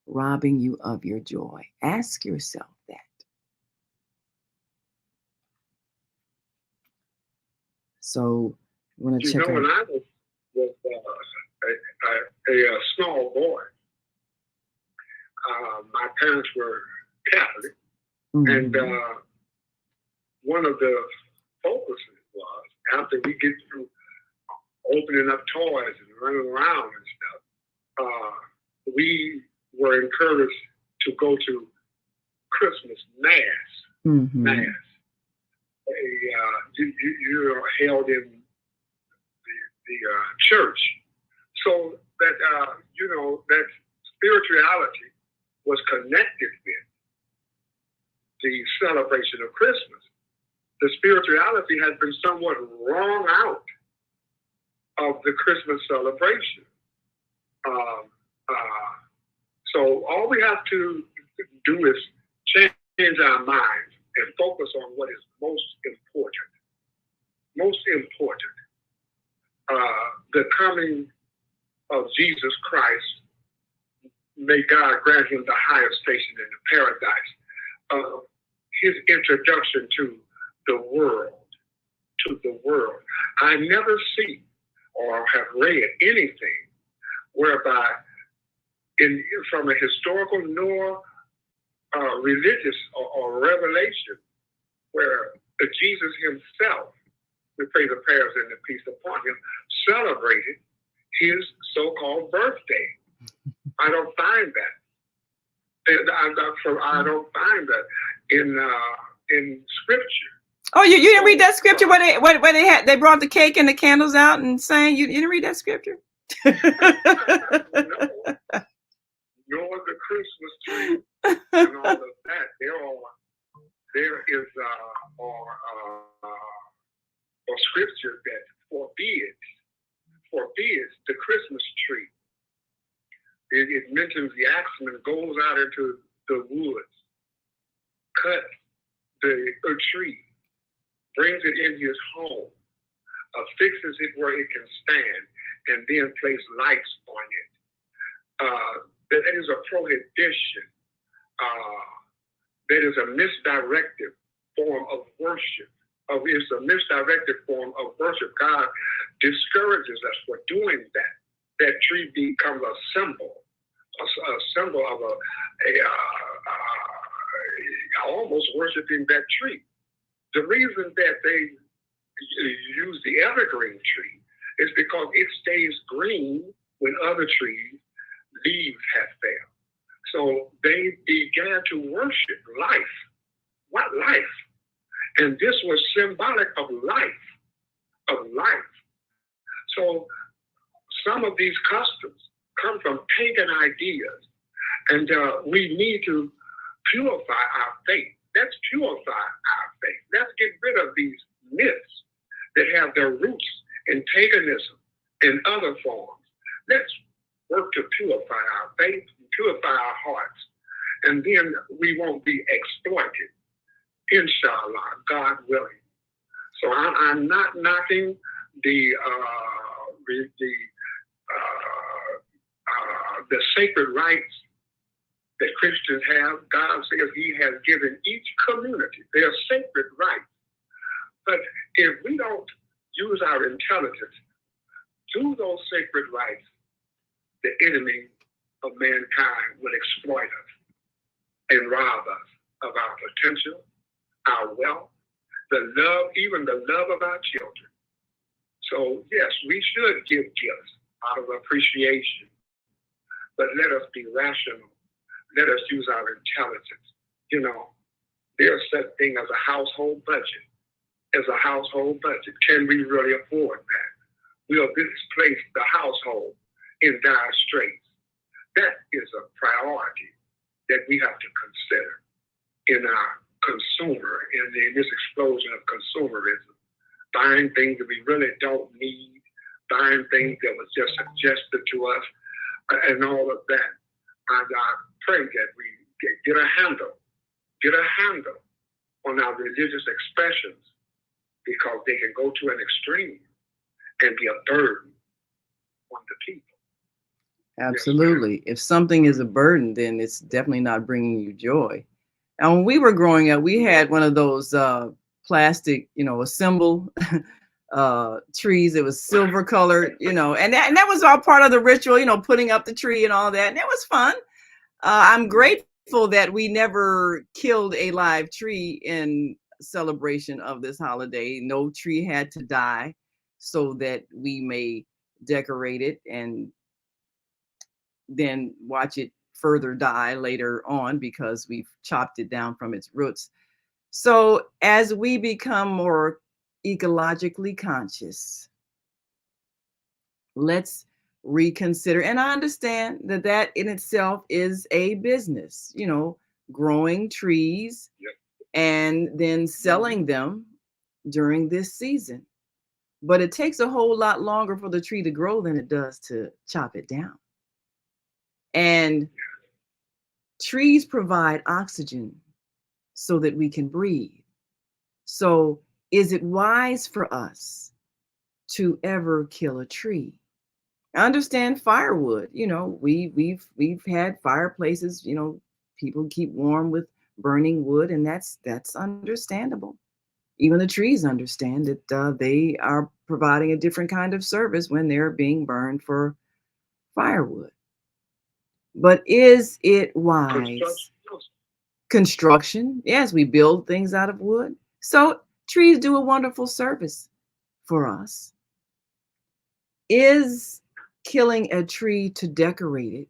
robbing you of your joy? Ask yourself that. So you want to check out. When I was a small boy, my parents were Catholic, and one of the focuses was, after we get through opening up toys and running around and stuff, we were encouraged to go to Christmas Mass. Mass. You're held in the church. So that, that spirituality was connected with the celebration of Christmas. The spirituality has been somewhat wrung out of the Christmas celebration. So all we have to do is change our minds and focus on what is most important. Most important. The coming of Jesus Christ. May God grant him the highest station in the paradise. His introduction to the world. I never see or have read anything whereby from a historical nor religious or revelation where Jesus himself, we pray the prayers and the peace upon him, celebrated his so-called birthday. I don't find that. I don't find that in scripture. Oh, you didn't read that scripture where they brought the cake and the candles out and sang? You didn't read that scripture? Nor the Christmas tree and all of that. There is a scripture that forbids the Christmas tree. It mentions the axeman goes out into the woods, cuts a tree, brings it in his home, fixes it where it can stand, and then place lights on it. That is a prohibition. That is a misdirected form of worship. It's a misdirected form of worship. God discourages us for doing that. That tree becomes a symbol of almost worshiping that tree. The reason that they use the evergreen tree is because it stays green when other trees' leaves have failed. So they began to worship life. What life? And this was symbolic of life. So some of these customs come from pagan ideas, and we need to purify our faith. Let's purify our faith. Let's get rid of these myths that have their roots in paganism and other forms. Let's work to purify our faith, purify our hearts, and then we won't be exploited, inshallah, God willing. So I'm not knocking the sacred rights that Christians have. God says He has given each community their sacred rights. But if we don't use our intelligence to those sacred rights, the enemy of mankind will exploit us and rob us of our potential, our wealth, the love, even the love of our children. So yes, we should give gifts out of appreciation, but let us be rational. Let us use our intelligence. You know, there's such thing as a household budget. As a household budget, can we really afford that? Will this place the household in dire straits? That is a priority that we have to consider in our consumer, in this explosion of consumerism, buying things that we really don't need, buying things that was just suggested to us, and all of that. I pray that we get a handle on our religious expressions, because they can go to an extreme and be a burden on the people. Absolutely. Yes, if something is a burden, then it's definitely not bringing you joy. And when we were growing up, we had one of those plastic, a symbol trees. It was silver colored, and that was all part of the ritual, putting up the tree and all that. And it was fun. I'm grateful that we never killed a live tree in celebration of this holiday. No tree had to die so that we may decorate it and then watch it further die later on because we've chopped it down from its roots. So as we become more ecologically conscious, let's reconsider. And I understand that in itself is a business, growing trees and then selling them during this season. But it takes a whole lot longer for the tree to grow than it does to chop it down. And trees provide oxygen so that we can breathe. So is it wise for us to ever kill a tree? I understand firewood, we've had fireplaces, people keep warm with burning wood, and that's understandable. Even the trees understand that they are providing a different kind of service when they're being burned for firewood. But is it wise? Construction, yes, we build things out of wood. So trees do a wonderful service for us. Is killing a tree to decorate it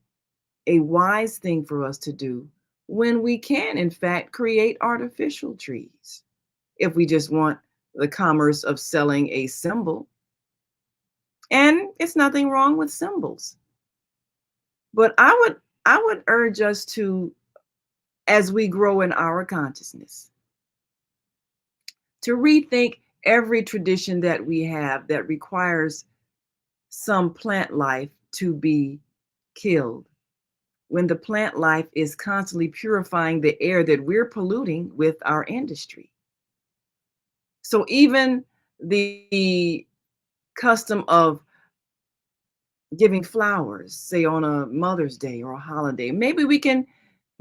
a wise thing for us to do when we can, in fact, create artificial trees? If we just want the commerce of selling a symbol. And it's nothing wrong with symbols. But I would urge us to, as we grow in our consciousness, to rethink every tradition that we have that requires some plant life to be killed, when the plant life is constantly purifying the air that we're polluting with our industry. So even the custom of giving flowers, say on a Mother's Day or a holiday, maybe we can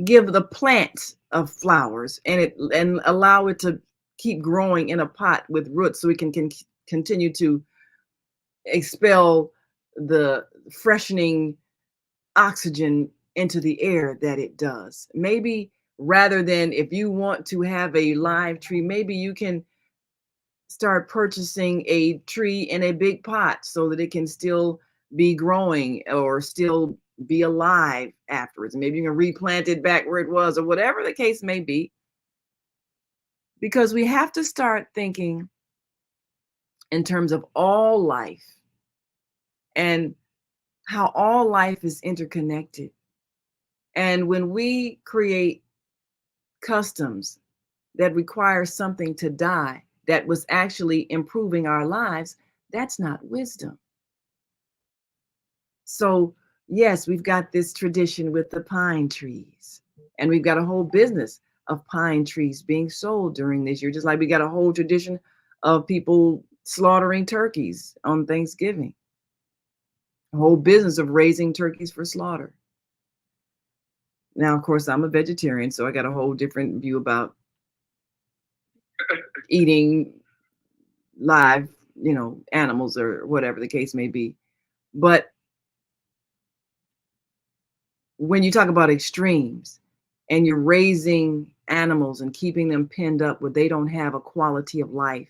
give the plant of flowers and allow it to keep growing in a pot with roots so we can continue to expel the freshening oxygen into the air that it does. Maybe rather than, if you want to have a live tree, maybe you can start purchasing a tree in a big pot so that it can still be growing or still be alive afterwards. Maybe you can replant it back where it was, or whatever the case may be. Because we have to start thinking in terms of all life and how all life is interconnected. And when we create customs that require something to die that was actually improving our lives, that's not wisdom. So, yes, we've got this tradition with the pine trees, and we've got a whole business of pine trees being sold during this year, just like we got a whole tradition of people slaughtering turkeys on Thanksgiving, a whole business of raising turkeys for slaughter. Now, of course, I'm a vegetarian, so I got a whole different view about eating live, animals or whatever the case may be. But when you talk about extremes and you're raising animals and keeping them pinned up where they don't have a quality of life,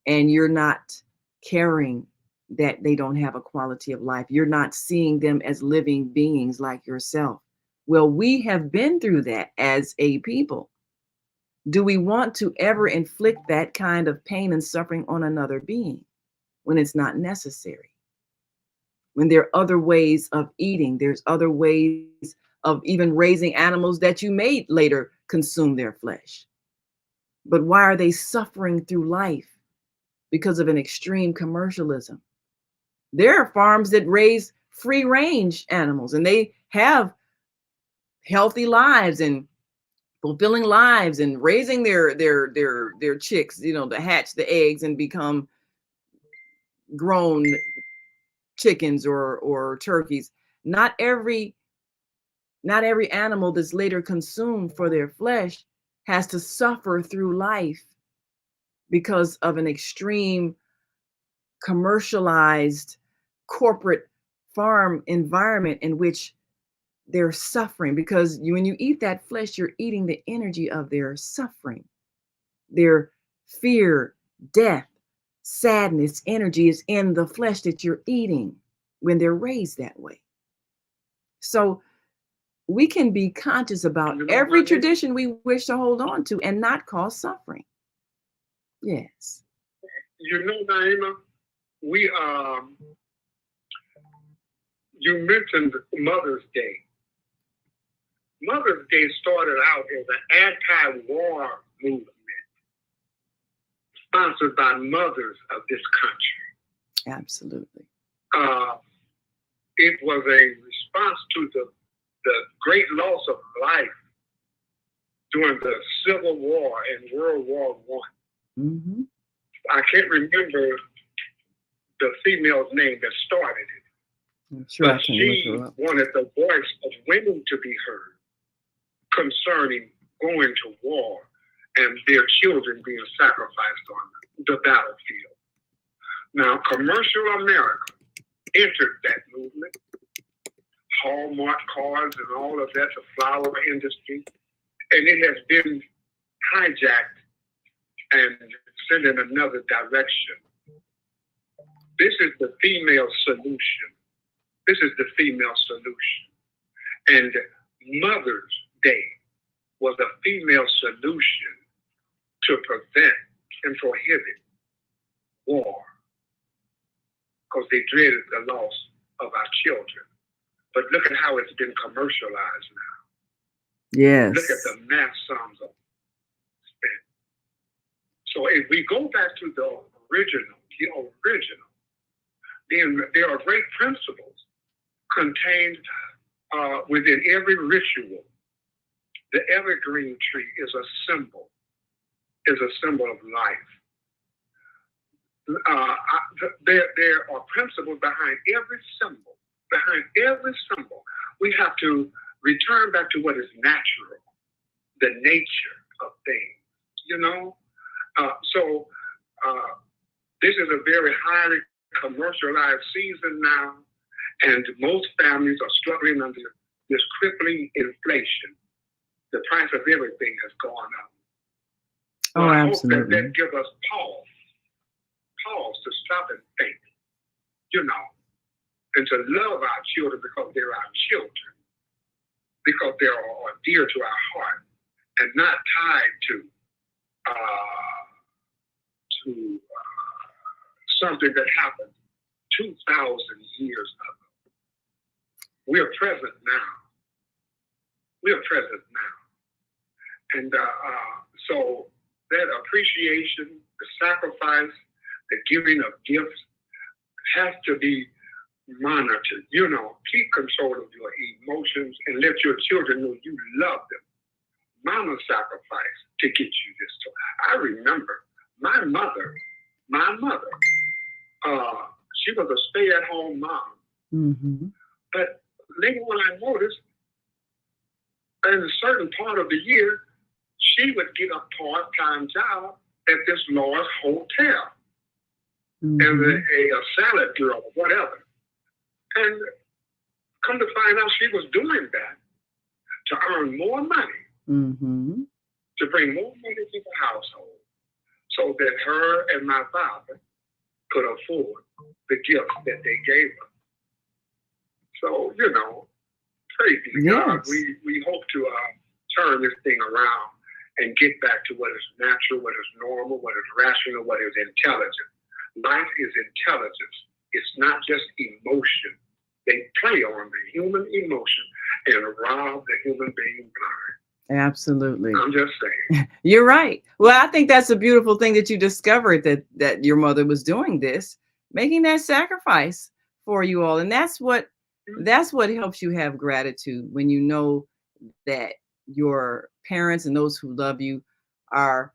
and you're not caring that they don't have a quality of life, you're not seeing them as living beings like yourself. Well, we have been through that as a people. Do we want to ever inflict that kind of pain and suffering on another being when it's not necessary? When there are other ways of eating, there's other ways of even raising animals that you may later consume their flesh. But why are they suffering through life? Because of an extreme commercialism. There are farms that raise free range animals, and they have healthy lives and fulfilling lives and raising their chicks, to hatch the eggs and become grown chickens or turkeys. Not every animal that's later consumed for their flesh has to suffer through life because of an extreme commercialized corporate farm environment in which they're suffering. Because when you eat that flesh, you're eating the energy of their suffering, their fear, death, sadness. Energy is in the flesh that you're eating when they're raised that way. So we can be conscious about every tradition we wish to hold on to and not cause suffering. Yes. Naima, you mentioned Mother's Day. Mother's Day started out as an anti-war movement sponsored by mothers of this country. Absolutely. It was a response to the great loss of life during the Civil War and World War I. Mm-hmm. I can't remember the female's name that started it. I'm sure but I can she look her up. wanted the voice of women to be heard concerning going to war and their children being sacrificed on the battlefield. Now, commercial America entered that movement. Hallmark cards and all of that, the flower industry, and it has been hijacked and sent in another direction. This is the female solution. This is the female solution. And Mother's Day was a female solution to prevent and prohibit war because they dreaded the loss of our children. But look at how it's been commercialized now. Yes. Look at the mass sums of spent. So if we go back to the original, then there are great principles contained within every ritual. The evergreen tree is a symbol of life. There are principles behind every symbol. Behind every symbol, we have to return back to what is natural, the nature of things, So this is a very highly commercialized season now, and most families are struggling under this crippling inflation. The price of everything has gone up. Oh, well, I absolutely. hope that gives us pause to stop and think, and to love our children because they're our children, because they are dear to our heart, and not tied to something that happened 2,000 years ago. We are present now. And so that appreciation, the sacrifice, the giving of gifts has to be monitored. You know, keep control of your emotions and let your children know you love them. Mama sacrificed to get you this toy. I remember my mother, she was a stay-at-home mom. Mm-hmm. But later on I noticed, in a certain part of the year, she would get a part-time job at this large hotel as a salad girl or whatever. And come to find out she was doing that to earn more money, to bring more money to the household so that her and my father could afford the gifts that they gave her. So, you know, praise be to God. We hope to turn this thing around and get back to what is natural, what is normal, what is rational, what is intelligent. Life is intelligence. It's not just emotion. They play on the human emotion and rob the human being blind. Absolutely. I'm just saying. You're right. Well, I think that's a beautiful thing that you discovered, that your mother was doing this, making that sacrifice for you all. And that's what helps you have gratitude, when you know that your parents and those who love you are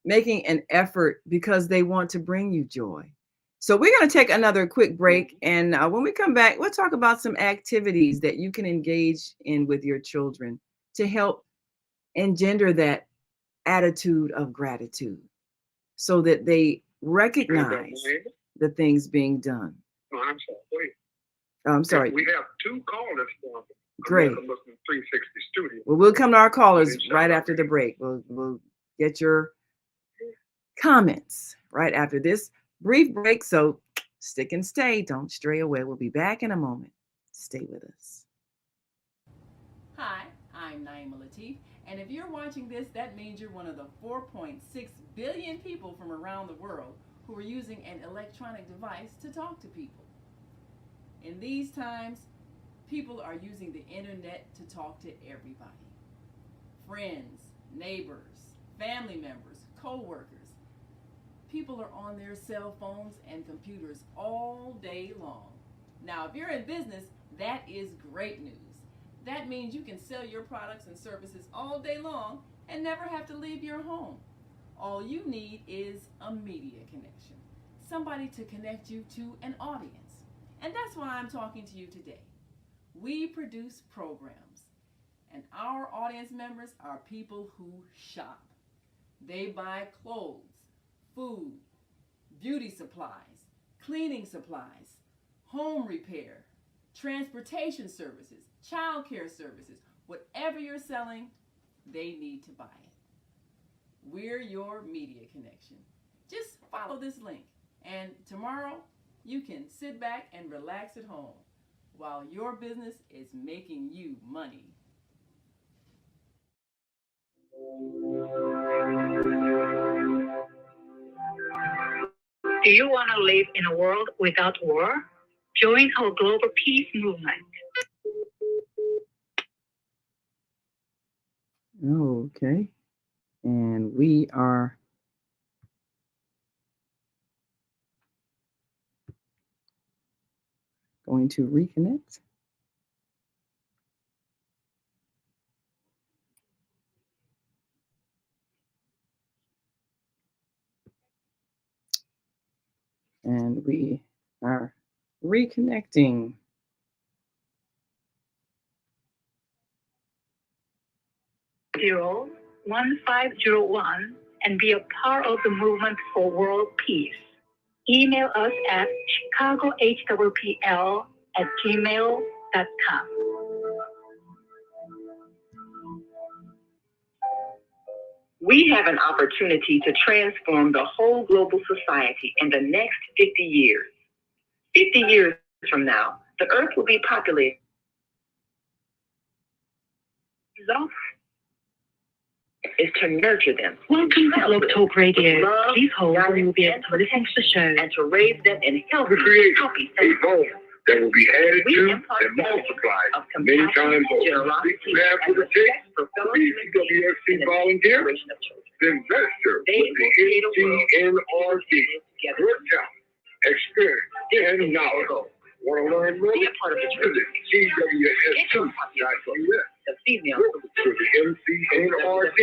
making an effort because they want to bring you joy. So we're going to take another quick break. And when we come back, we'll talk about some activities that you can engage in with your children to help engender that attitude of gratitude so that they recognize the things being done. No, I'm sorry. Wait. I'm sorry. We have 2 callers for Great. Muslim 360 Studio. Well, we'll come to our callers right after the break. We'll get your comments right after this brief break. So stick and stay. Don't stray away. We'll be back in a moment. Stay with us. Hi, I'm Naima Latif. And if you're watching this, that means you're one of the 4.6 billion people from around the world who are using an electronic device to talk to people. In these times, people are using the internet to talk to everybody. Friends, neighbors, family members, co-workers. People are on their cell phones and computers all day long. Now, if you're in business, that is great news. That means you can sell your products and services all day long and never have to leave your home. All you need is a media connection, somebody to connect you to an audience. And that's why I'm talking to you today. We produce programs, and our audience members are people who shop. They buy clothes, food, beauty supplies, cleaning supplies, home repair, transportation services, child care services. Whatever you're selling, they need to buy it. We're your media connection. Just follow this link, and tomorrow you can sit back and relax at home while your business is making you money. Do you want to live in a world without war? Join our global peace movement. Okay. And we are going to reconnect. And we are reconnecting. Zero 1501 and be a part of the movement for world peace. Email us at chicagohwpl@gmail.com. We have an opportunity to transform the whole global society in the next 50 years. 50 years from now, the earth will be populated. Is to nurture them. Welcome to Blog Talk Radio. Please hold and you'll be able to listen to the show and to raise them in healthy, that will be added to and multiplied many times over. Now, for the take, EWSC volunteer, then register with the NCNRD. Your talent, experience, and knowledge. Want to learn more? Be a part of the visit CWS2.us. The female to the NCNRD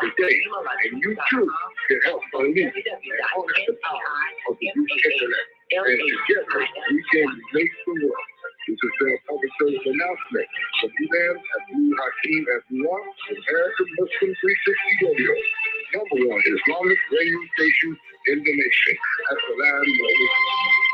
today, and you too can help unleash and harness the power of the youth intellect. And together we can make the world. This is their public service announcement from Imam Abdul Hakim Abdullah, American Muslim 360 Radio, #1 Islamic radio station in the nation. Assalamu alaikum.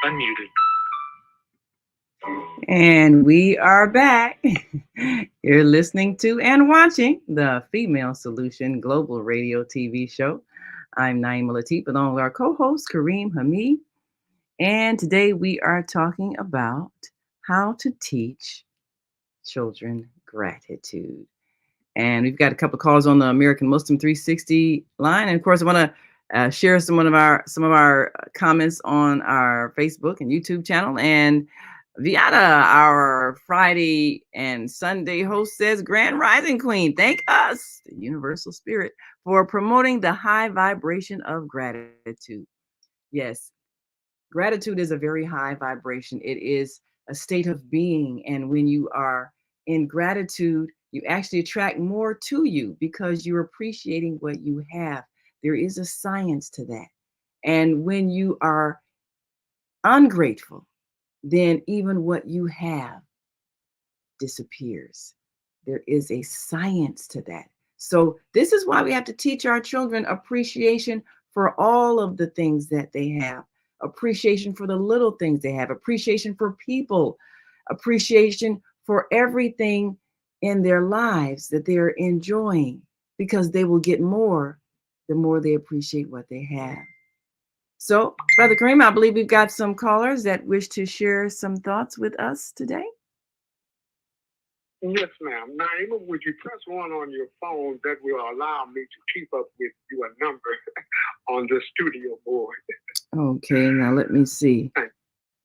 Unmuted. And we are back. You're listening to and watching the Female Solution Global Radio TV show. I'm Naima Latif, along with our co-host Kareem Hamid. And today we are talking about how to teach children gratitude. And we've got a couple of calls on the American Muslim 360 line. And of course, I want to share some of our comments on our Facebook and YouTube channel. And Viata, our Friday and Sunday host, says, Grand Rising Queen, thank us, the Universal Spirit, for promoting the high vibration of gratitude. Yes, gratitude is a very high vibration. It is a state of being. And when you are in gratitude, you actually attract more to you because you're appreciating what you have. There is a science to that. And when you are ungrateful, then even what you have disappears. There is a science to that. So this is why we have to teach our children appreciation for all of the things that they have, appreciation for the little things they have, appreciation for people, appreciation for everything in their lives that they're enjoying, because they will get more the more they appreciate what they have. So, Brother Kareem, I believe we've got some callers that wish to share some thoughts with us today. Yes, ma'am. Naima, would you press 1 on your phone? That will allow me to keep up with your number on the studio board. Okay, now let me see.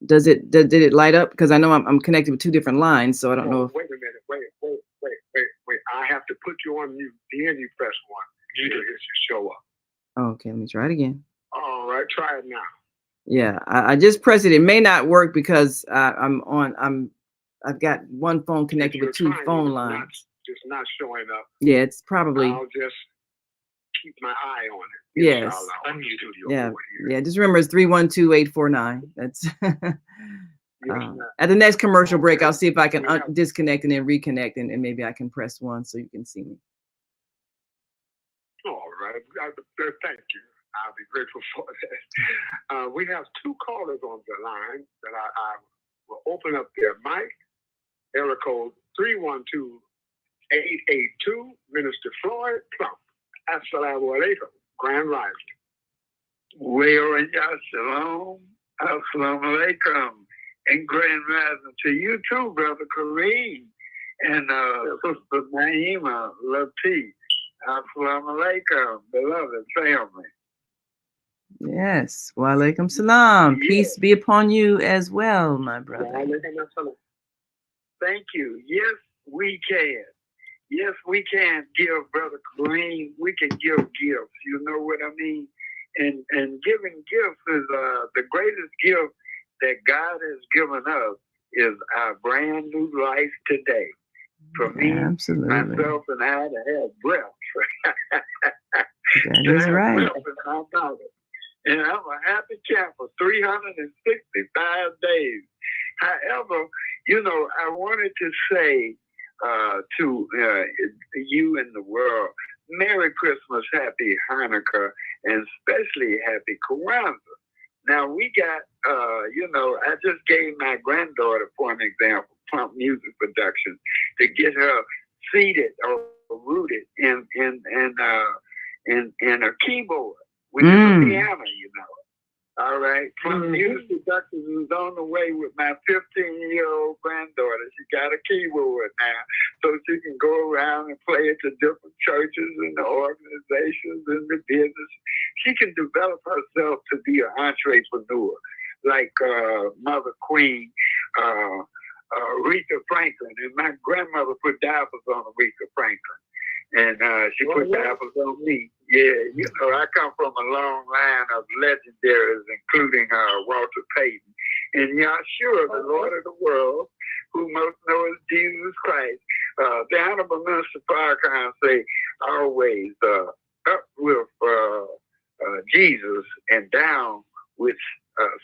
Did it light up? Because I know I'm connected with 2 different lines, so I don't know if... Wait a minute. Wait. I have to put you on mute. Then you press 1. It should show up. Okay, let me try it again. All right, try it now. Yeah, I just pressed it. It may not work because I've got one phone connected with 2 phone lines. It's not showing up. Yeah, it's probably. I'll just keep my eye on it. Yes. Yeah. Just remember, it's 312-849. That's. At the next commercial break, I'll see if I can disconnect and then reconnect, and maybe I can press 1 so you can see me. All right. Thank you. I'll be grateful for that. We have 2 callers on the line that I will open up their mic. Area code 312-882, Minister Floyd Plump. Assalamu alaikum. Grand Rising. Well, and shalom. Assalamu alaikum. And Grand Rising to you too, Brother Kareem. And Sister Naima Latif. Assalamu alaikum, beloved family. Yes. Wa alaikum salam. Yes. Peace be upon you as well, my brother. Thank you. Yes, we can. Yes, we can give, Brother Kareem. We can give gifts. You know what I mean? And giving gifts is the greatest gift that God has given us is our brand new life today. For me, absolutely, myself, and I to have breath. That is right. And I'm a happy chap for 365 days. However, I wanted to say to you and the world, Merry Christmas, Happy Hanukkah, and especially Happy Kwanzaa. Now, we got, I just gave my granddaughter, for an example, Plump Music Production, to get her seated or rooted in a keyboard, which is a piano, you know. All right. Music production is on the way with my 15-year-old granddaughter. She got a keyboard now, so she can go around and play at the different churches and the organizations and the business. She can develop herself to be an entrepreneur, like Mother Queen, Aretha Franklin. And my grandmother put diapers on Aretha Franklin. And she put diapers on me. Yeah, you know, I come from a long line of legendaries, including Walter Payton. And Yahshua, the Lord of the world, who most know as Jesus Christ. The Honorable Minister Farrakhan say, always up with Jesus and down with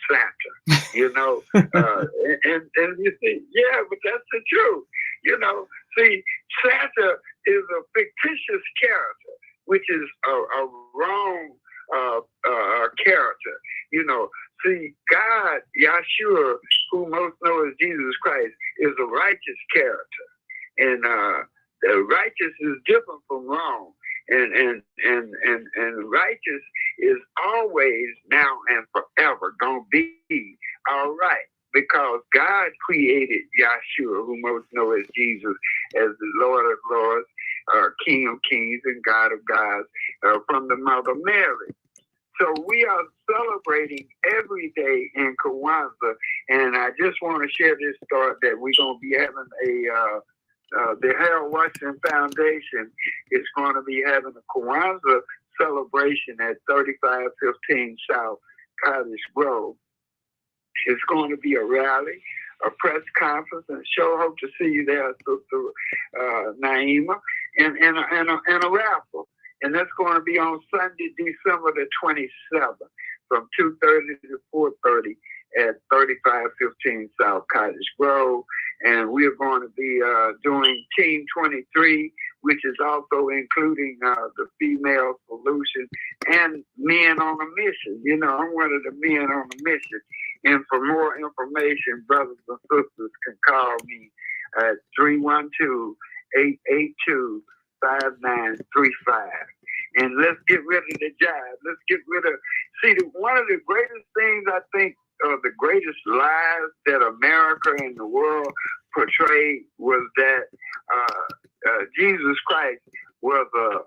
Santa, you know. And you see, yeah, but that's the truth. You know, see, Santa is a fictitious character, which is a wrong character. You know, see, God, Yahshua, who most know as Jesus Christ, is a righteous character. And the righteous is different from wrong. And righteous is always, now and forever, gonna be all right. Because God created Yahshua, who most know as Jesus, as the Lord of Lords, King of Kings, and God of Gods, from the Mother Mary. So we are celebrating every day in Kwanzaa, and I just want to share this thought that we're going to be having the Harold Washington Foundation is going to be having a Kwanzaa celebration at 3515 South Cottage Grove. It's going to be a rally, a press conference, and sure hope to see you there, Sister Naima, and a raffle. And that's going to be on Sunday, December the 27th, from 2:30 to 4:30 at 3515 South Cottage Grove. And we're going to be doing Team 23, which is also including the female solution and men on a mission. You know, I'm one of the men on a mission. And for more information, brothers and sisters can call me at 312-882-5935. And let's get rid of the jive. Let's get rid of, see, one of the greatest things I think, the greatest lies that America and the world portrayed was that Jesus Christ was a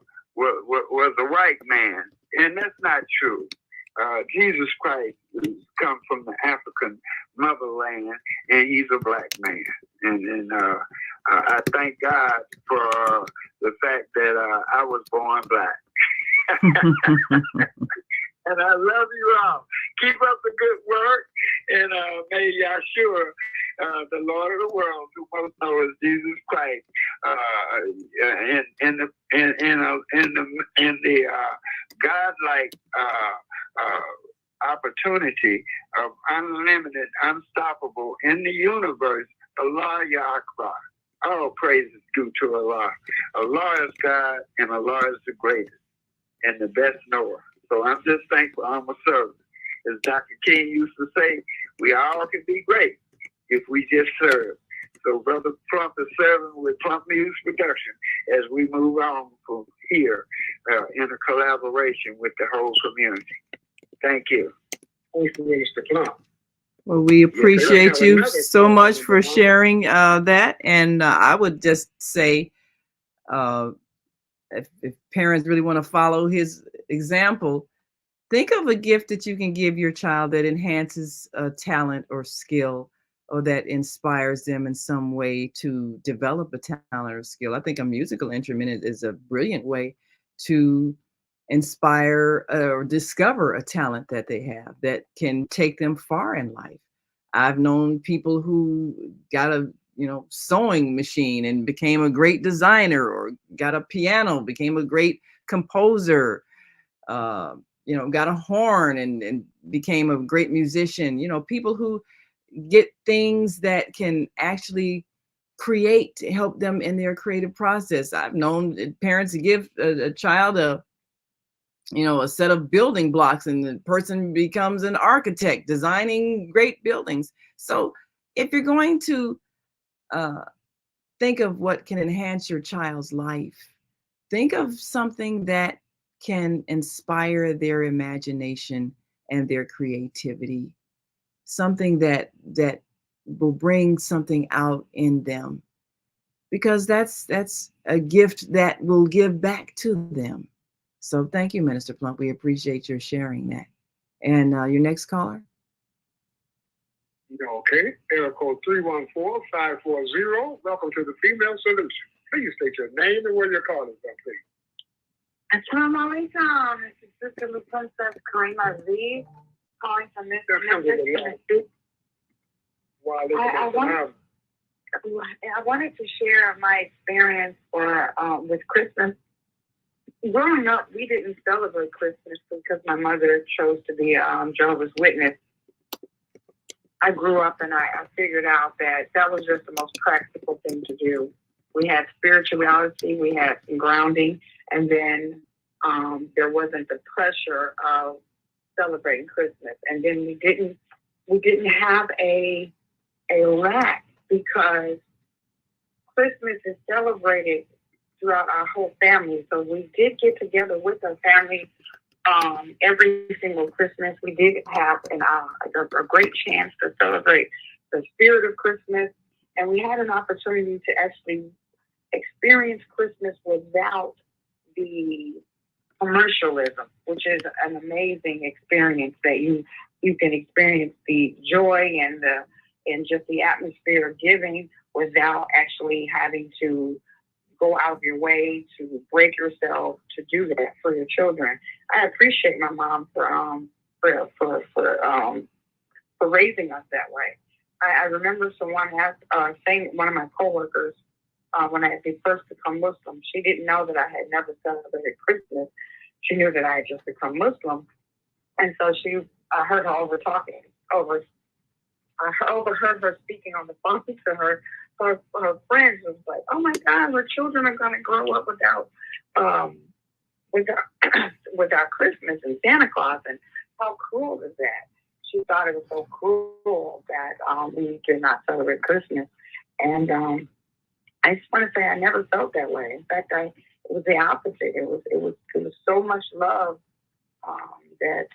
white man. And that's not true. Jesus Christ comes from the African motherland, and he's a black man. And I thank God for the fact that I was born black. And I love you all. Keep up the good work, and may Yahshua, the Lord of the world, who most know as Jesus Christ, in the godlike opportunity of unlimited, unstoppable in the universe, Allah Yahweh. All praises due to Allah. Allah is God, and Allah is the greatest and the best knower. So I'm just thankful I'm a servant. As Dr. King used to say, we all can be great if we just serve. So Brother Plump is serving with Plump Music Production as we move on from here in a collaboration with the whole community. Thank you. Thanks, Mr. Plump. Well, we appreciate you so much for sharing that. And I would just say, if parents really want to follow his example, think of a gift that you can give your child that enhances a talent or skill, or that inspires them in some way to develop a talent or skill. I think a musical instrument is a brilliant way to inspire or discover a talent that they have that can take them far in life. I've known people who got a sewing machine and became a great designer, or got a piano, became a great composer, got a horn and became a great musician. People who get things that can actually create to help them in their creative process. I've known parents give a child a set of building blocks, and the person becomes an architect designing great buildings. So if you're going to think of what can enhance your child's life. Think of something that can inspire their imagination and their creativity, something that will bring something out in them, because that's a gift that will give back to them. So thank you, Minister Plump. We appreciate your sharing that. And your next caller. Okay, area code 314-540. Welcome to the Female Solution. Please state your name and where you're calling from, please. Assalamu alaikum. This is Sister Princess Karima Z, calling from this Tennessee. I wanted to share my experience with Christmas. Growing up, we didn't celebrate Christmas because my mother chose to be a Jehovah's Witness. I grew up and I figured out that was just the most practical thing to do. We had spirituality, we had some grounding, and then there wasn't the pressure of celebrating Christmas. And then we didn't have a lack, because Christmas is celebrated throughout our whole family. So we did get together with our family every single Christmas. We did have a great chance to celebrate the spirit of Christmas, and we had an opportunity to actually experience Christmas without the commercialism, which is an amazing experience, that you can experience the joy and just the atmosphere of giving without actually having to go out of your way to break yourself to do that for your children. I appreciate my mom for raising us that way. I remember someone saying, one of my coworkers, when I had first become Muslim, she didn't know that I had never celebrated Christmas. She knew that I had just become Muslim, and so I heard her I overheard her speaking on the phone to her friends. Was like, "Oh my God, her children are going to grow up without Christmas and Santa Claus, and how cruel is that?" She thought it was so cruel that we did not celebrate Christmas, and I just want to say I never felt that way. In fact, it was the opposite. It was so much love that.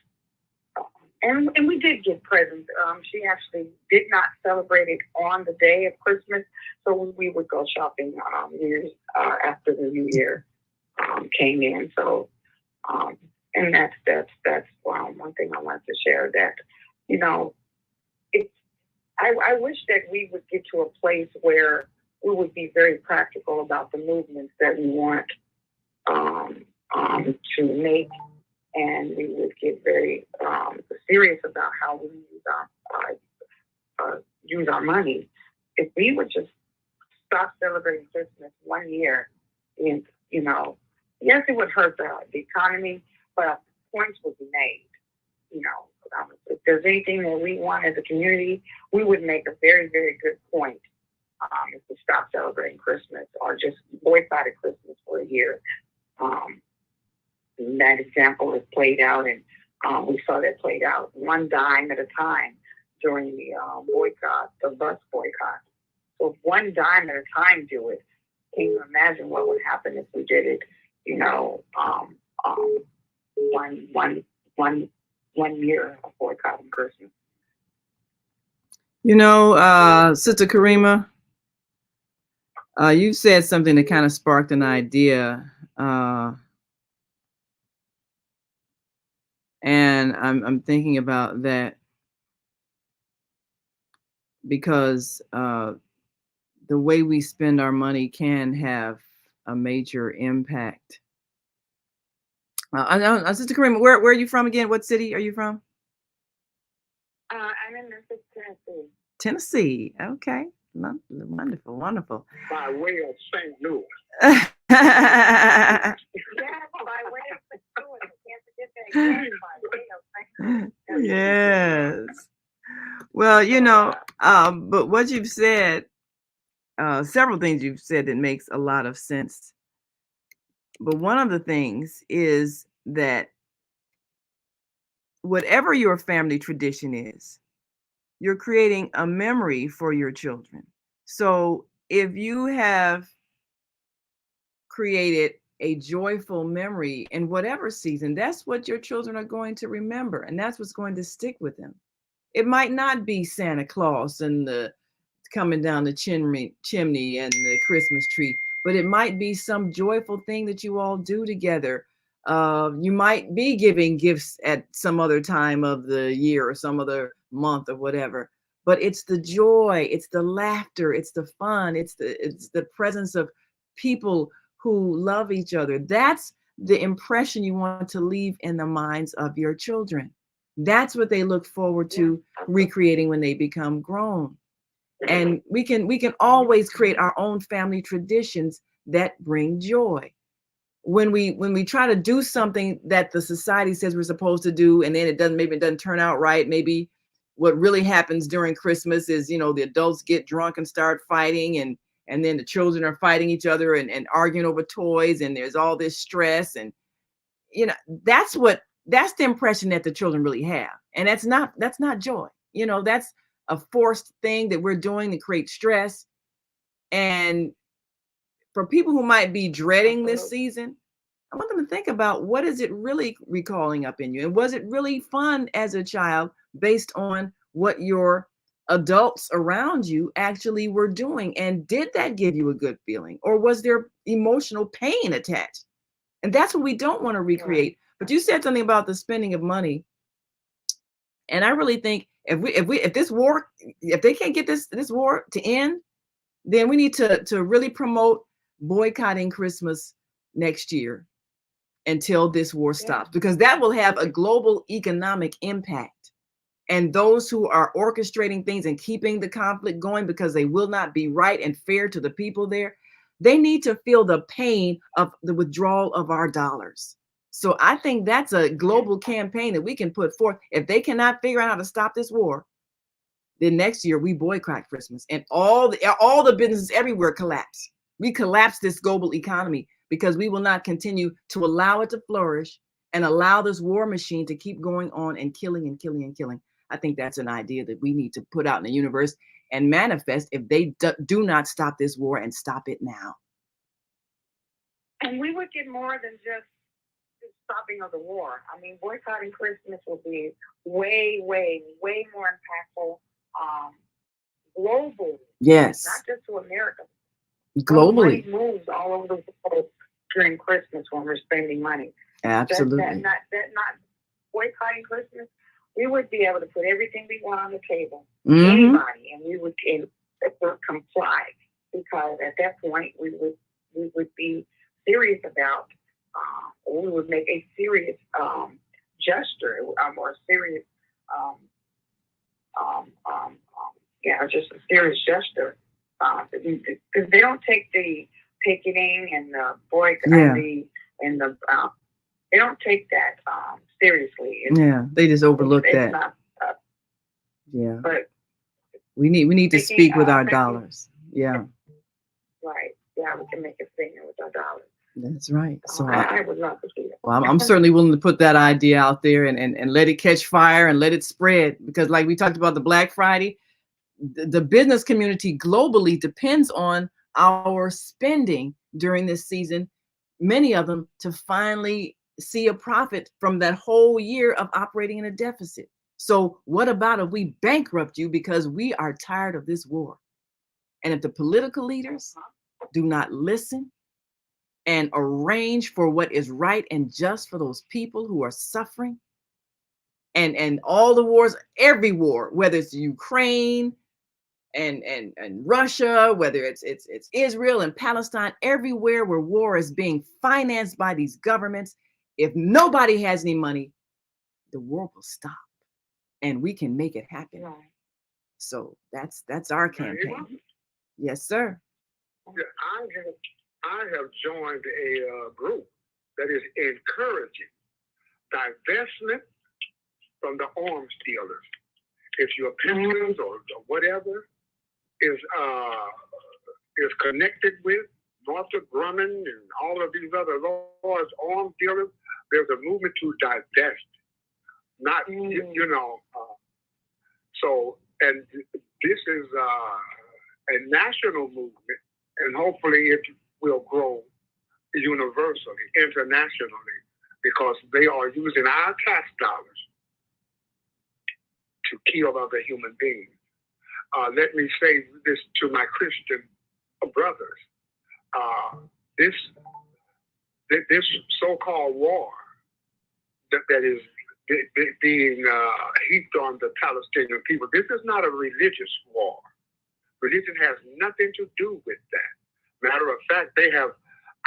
And we did give presents. She actually did not celebrate it on the day of Christmas, so we would go shopping years after the New Year came in. So, and that's one thing I wanted to share. That I wish that we would get to a place where we would be very practical about the movements that we want to make. And we would get very serious about how we use our money. If we would just stop celebrating Christmas 1 year, and yes, it would hurt the economy, but points would be made. If there's anything that we want as a community, we would make a very, very good point if we stop celebrating Christmas or just boycotted Christmas for a year. That example is played out, and we saw that played out one dime at a time during the bus boycott. So if one dime at a time do it, can you imagine what would happen if we did it, one year of boycotting Christmas? Sister Karima, you said something that kind of sparked an idea. And I'm thinking about that because the way we spend our money can have a major impact. Sister Karima, where are you from again? What city are you from? I'm in Memphis, Tennessee. Tennessee. Okay. Wonderful, wonderful. By way of St. Louis. Yeah, by way of St. Louis. Can't forget that again. By way of St. Louis. Yes. Well, but what you've said, several things you've said that makes a lot of sense. But one of the things is that whatever your family tradition is, you're creating a memory for your children. So if you have created a joyful memory in whatever season, that's what your children are going to remember, and that's what's going to stick with them. It might not be Santa Claus and the coming down the chimney and the Christmas tree, but it might be some joyful thing that you all do together. You might be giving gifts at some other time of the year or some other month or whatever, but it's the joy, it's the laughter, it's the fun, it's the presence of people who love each other. That's the impression you want to leave in the minds of your children. That's what they look forward to recreating when they become grown. And we can always create our own family traditions that bring joy. When we try to do something that the society says we're supposed to do, and then it doesn't turn out right. Maybe what really happens during Christmas is, the adults get drunk and start fighting, and then the children are fighting each other and arguing over toys, and there's all this stress, and that's the impression that the children really have. And that's not joy. That's a forced thing that we're doing to create stress. And for people who might be dreading this season, I want them to think about, what is it really recalling up in you? And was it really fun as a child based on what your adults around you actually were doing? And did that give you a good feeling? Or was there emotional pain attached? And that's what we don't want to recreate. But you said something about the spending of money. And I really think if this war, if they can't get this war to end, then we need to really promote boycotting Christmas next year until this war stops, because that will have a global economic impact. And those who are orchestrating things and keeping the conflict going because they will not be right and fair to the people there, they need to feel the pain of the withdrawal of our dollars. So I think that's a global campaign that we can put forth. If they cannot figure out how to stop this war, then next year we boycott Christmas, and all the businesses everywhere collapse. We collapse this global economy because we will not continue to allow it to flourish and allow this war machine to keep going on and killing and killing and killing. I think that's an idea that we need to put out in the universe and manifest if they do not stop this war and stop it now. And we would get more than just the stopping of the war. I mean, boycotting Christmas will be way, way, way more impactful globally. Yes. Not just to America. Globally. Money moves all over the world during Christmas when we're spending money. Absolutely. That not boycotting Christmas, we would be able to put everything we want on the table, anybody, and we would comply, because at that point we would be serious about, or we would make a serious gesture, or a serious, just a serious gesture, because they don't take the picketing and the boycott and the they don't take that seriously. They just overlook that. Not, but we need to speak with our dollars. Yeah. Right. Yeah, we can make a statement with our dollars. That's right. So I would love to see that. Well, I'm certainly willing to put that idea out there and let it catch fire and let it spread, because like we talked about the Black Friday, the business community globally depends on our spending during this season, many of them to finally see a profit from that whole year of operating in a deficit. So what about if we bankrupt you because we are tired of this war? And if the political leaders do not listen and arrange for what is right and just for those people who are suffering, and all the wars, every war, whether it's Ukraine and Russia, whether it's Israel and Palestine, everywhere where war is being financed by these governments, if nobody has any money, the war will stop, and we can make it happen. Right. So that's our campaign. Yes, sir. I have joined a group that is encouraging divestment from the arms dealers. If your pensions or whatever is connected with Northrop Grumman and all of these other large arms dealers, there's a movement to divest. Not, so, and this is a national movement, and hopefully it will grow universally, internationally, because they are using our tax dollars to kill other human beings. Let me say this to my Christian brothers. This so-called war that is being heaped on the Palestinian people, this is not a religious war. Religion has nothing to do with that. Matter of fact, they have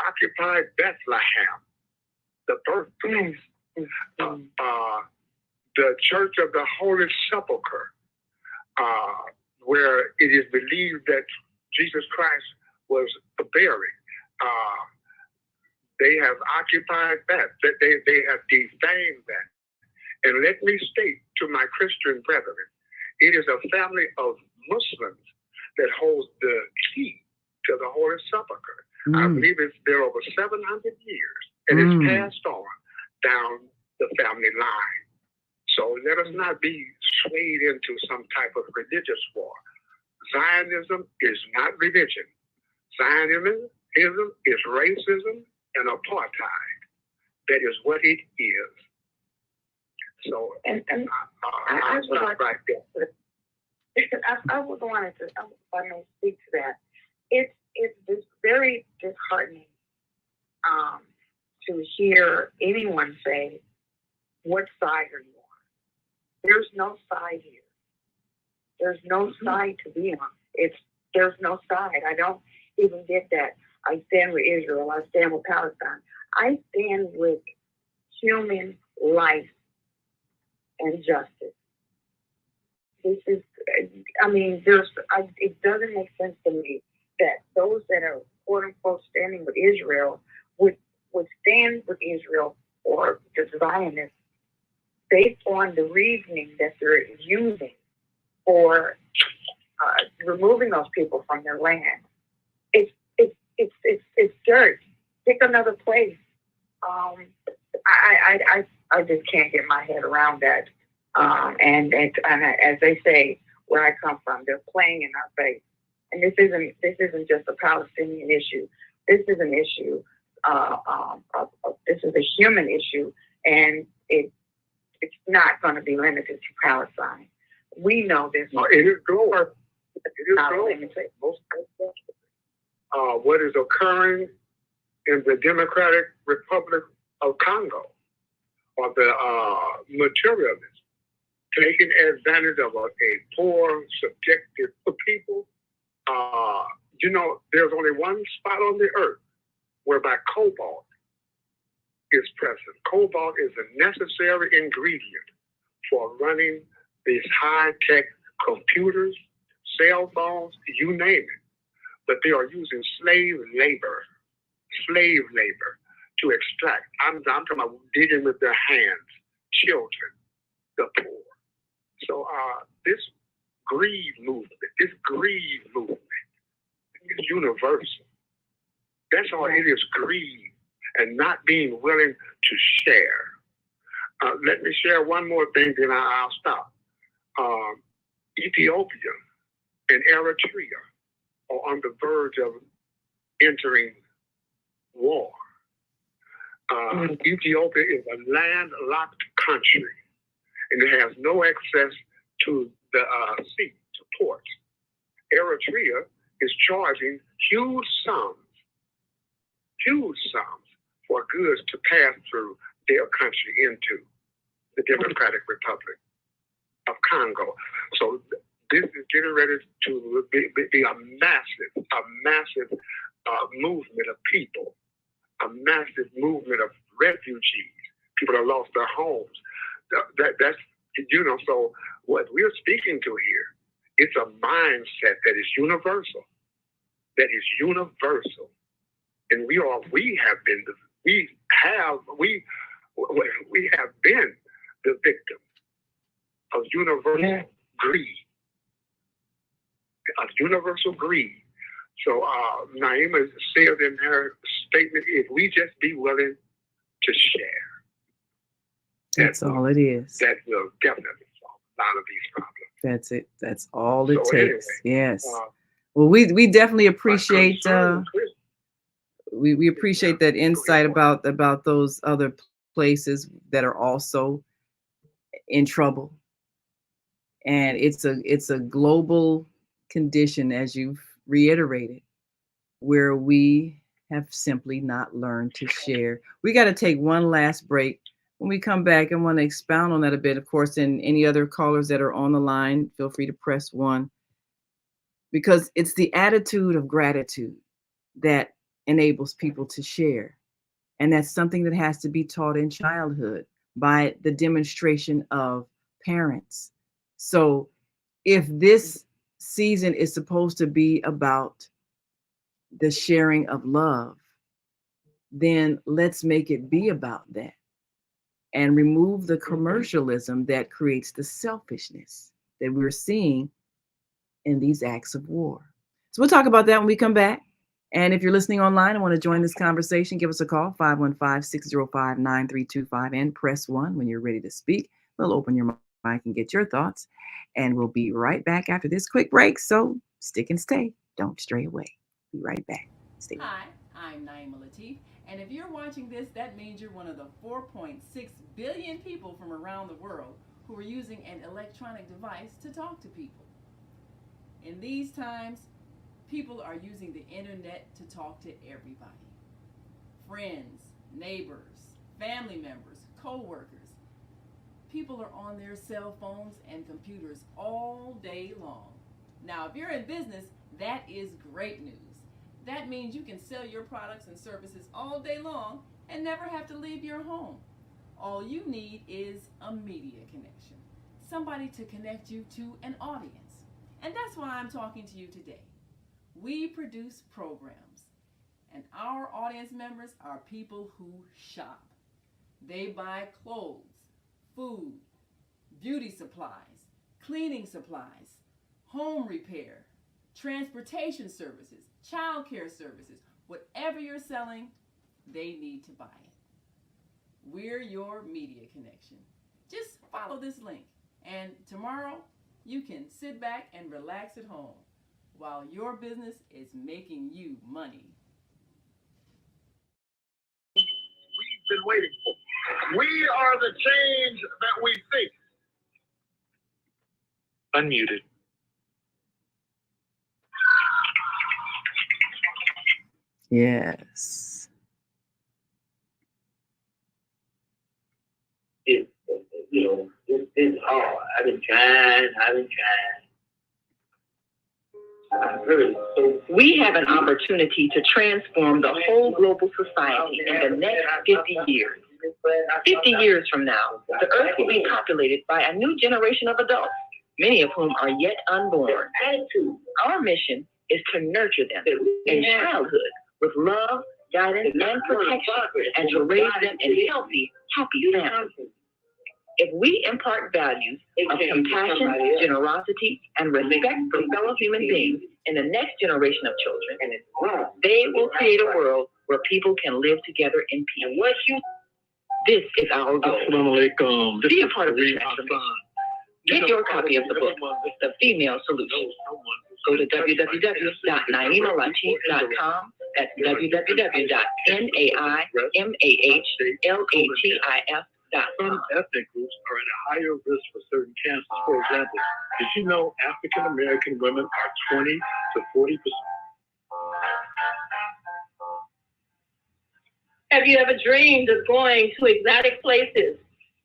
occupied Bethlehem, the birthplace, the Church of the Holy Sepulchre, where it is believed that Jesus Christ was buried. They have occupied that. They have defamed that. And let me state to my Christian brethren, it is a family of Muslims that holds the key to the Holy Sepulchre. I believe it's there over 700 years, and it's passed on down the family line. So let us not be swayed into some type of religious war. Zionism is not religion. Zionism is racism and apartheid. That is what it is. So, I would like right there. I would want to, if I may speak to that. It's very disheartening to hear anyone say, "What side are you on?" There's no side here. There's no side to be on. There's no side. I don't even get that. I stand with Israel. I stand with Palestine. I stand with human life and justice. This is, I mean, it doesn't make sense to me that those that are quote unquote standing with Israel would stand with Israel or the Zionists based on the reasoning that they're using for removing those people from their land. It's dirt. Pick another place. I just can't get my head around that. And as they say, where I come from, they're playing in our face. And this isn't just a Palestinian issue. This is an issue. This is a human issue, and it's not going to be limited to Palestine. We know this. No, it is global. It is global. What is occurring in the Democratic Republic of Congo, or the materialists taking advantage of a poor, subjective people. There's only one spot on the earth whereby cobalt is present. Cobalt is a necessary ingredient for running these high-tech computers, cell phones, you name it. But they are using slave labor to extract. I'm talking about digging with their hands, children, the poor. So this greed movement is universal. That's all it is, greed and not being willing to share. Let me share one more thing, then I'll stop. Ethiopia and Eritrea are on the verge of entering war. Ethiopia is a landlocked country, and it has no access to the sea, to ports. Eritrea is charging huge sums for goods to pass through their country into the Democratic Republic of Congo. So this is getting ready to be a massive movement of people, a massive movement of refugees, people that lost their homes. That's so what we're speaking to here, it's a mindset that is universal. And we have been the victim of universal greed. So Naima said in her statement, if we just be willing to share. That's all it is. That will definitely solve a lot of these problems. That's it. That's all it takes. Anyway, yes. Well, we definitely appreciate we appreciate that insight about those other places that are also in trouble. And it's a global condition, as you've reiterated, where we have simply not learned to share. We got to take one last break. When we come back, I want to expound on that a bit. Of course, and any other callers that are on the line, feel free to press 1, because it's the attitude of gratitude that enables people to share. And that's something that has to be taught in childhood by the demonstration of parents. So if this season is supposed to be about the sharing of love, then let's make it be about that and remove the commercialism that creates the selfishness that we're seeing in these acts of war. So we'll talk about that when we come back. And if you're listening online and want to join this conversation, give us a call, 515-605-9325, and press 1 when you're ready to speak. We'll open your mic and get your thoughts. And we'll be right back after this quick break. So stick and stay. Don't stray away. Be right back. Stay. Hi, I'm Naima Latif. And if you're watching this, that means you're one of the 4.6 billion people from around the world who are using an electronic device to talk to people. In these times, people are using the internet to talk to everybody. Friends, neighbors, family members, co-workers. People are on their cell phones and computers all day long. Now, if you're in business, that is great news. That means you can sell your products and services all day long and never have to leave your home. All you need is a media connection, somebody to connect you to an audience. And that's why I'm talking to you today. We produce programs, and our audience members are people who shop. They buy clothes, food, beauty supplies, cleaning supplies, home repair, transportation services, child care services. Whatever you're selling, they need to buy it. We're your media connection. Just follow this link, and tomorrow you can sit back and relax at home while your business is making you money. We've been waiting for. We are the change that we think. Unmuted. Yes. It's hard. I've been trying. We have an opportunity to transform the whole global society in the next 50 years. 50 years from now, the earth will be populated by a new generation of adults, many of whom are yet unborn. Our mission is to nurture them in childhood with love, guidance, and protection, and to raise them in healthy, happy families. If we impart values of compassion, generosity, and respect for fellow human beings in the next generation of children, they will create a world where people can live together in peace. This is our goal. Be a part of the transformation. Get your copy of the book, The Female Solution. Go to www.naimalatif.com. That's www.naimalatif.com. Some ethnic groups are at a higher risk for certain cancers. For example, did you know African American women are 20 to 40%? Have you ever dreamed of going to exotic places,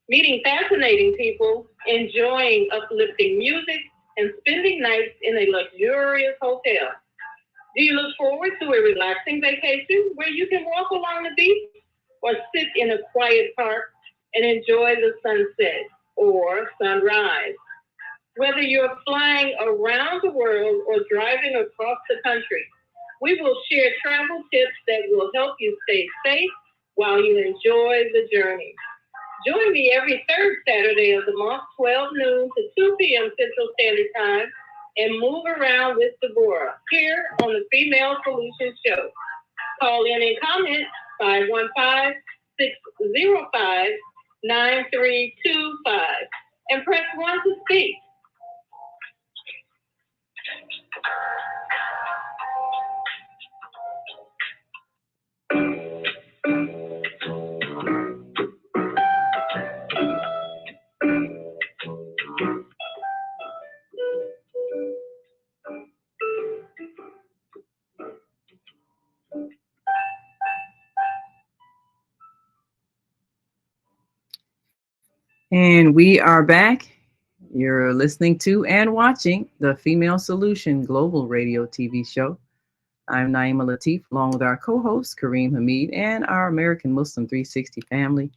meeting fascinating people, enjoying uplifting music, and spending nights in a luxurious hotel? Do you look forward to a relaxing vacation where you can walk along the beach or sit in a quiet park and enjoy the sunset or sunrise? Whether you're flying around the world or driving across the country, we will share travel tips that will help you stay safe while you enjoy the journey. Join me every third Saturday of the month, 12 noon to 2 p.m. Central Standard Time, and move around with Deborah here on the Female Solution Show. Call in and comment 515-605-9325 and press 1 to speak. And we are back. You're listening to and watching the Female Solution Global Radio TV show. I'm Naima Latif, along with our co-host, Kareem Hamid, and our American Muslim 360 family.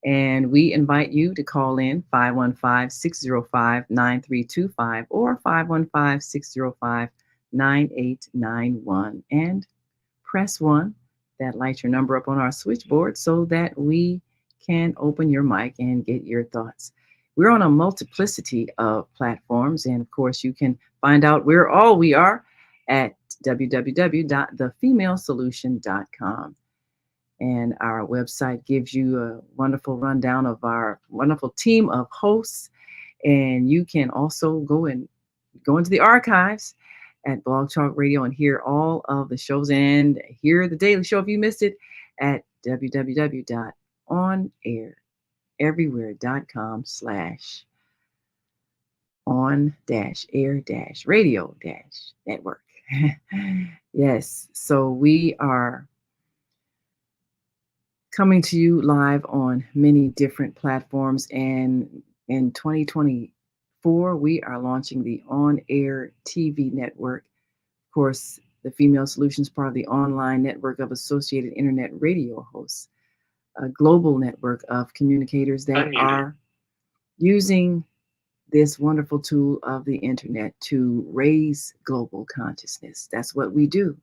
And we invite you to call in 515-605-9325 or 515-605-9891 and press 1. That lights your number up on our switchboard so that we can open your mic and get your thoughts. We're on a multiplicity of platforms, and of course, you can find out where all we are at www.thefemalesolution.com. And our website gives you a wonderful rundown of our wonderful team of hosts. And you can also go into the archives at Blog Talk Radio and hear all of the shows and hear the daily show if you missed it at www.on-air-radio-network. Yes, so we are coming to you live on many different platforms, and in 2024 we are launching the on-air TV network. Of course, the Female Solutions part of the online network of associated internet radio hosts, a global network of communicators that are using this wonderful tool of the internet to raise global consciousness. That's what we do,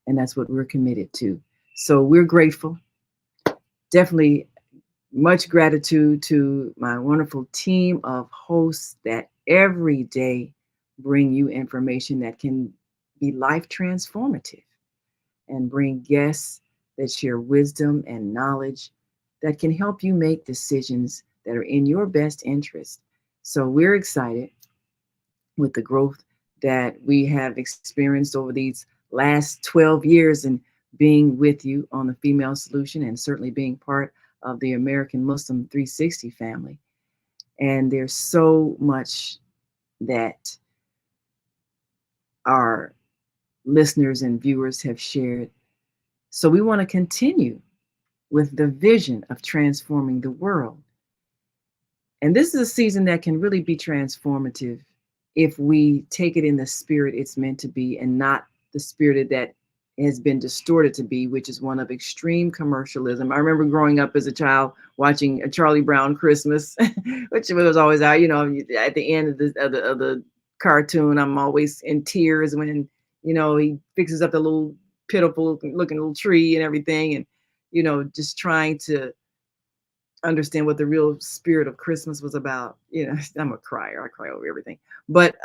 and that's what we're committed to. So we're grateful. Definitely much gratitude to my wonderful team of hosts that every day bring you information that can be life transformative and bring guests that share wisdom and knowledge that can help you make decisions that are in your best interest. So we're excited with the growth that we have experienced over these last 12 years and being with you on the Female Solution, and certainly being part of the American Muslim 360 family. And there's so much that our listeners and viewers have shared. So we want to continue with the vision of transforming the world. And this is a season that can really be transformative if we take it in the spirit it's meant to be, and not the spirit that has been distorted to be, which is one of extreme commercialism. I remember growing up as a child watching a Charlie Brown Christmas, which was always out, at the end of the cartoon, I'm always in tears when, he fixes up the little pitiful looking little tree and everything. And, just trying to understand what the real spirit of Christmas was about. I'm a crier. I cry over everything. But,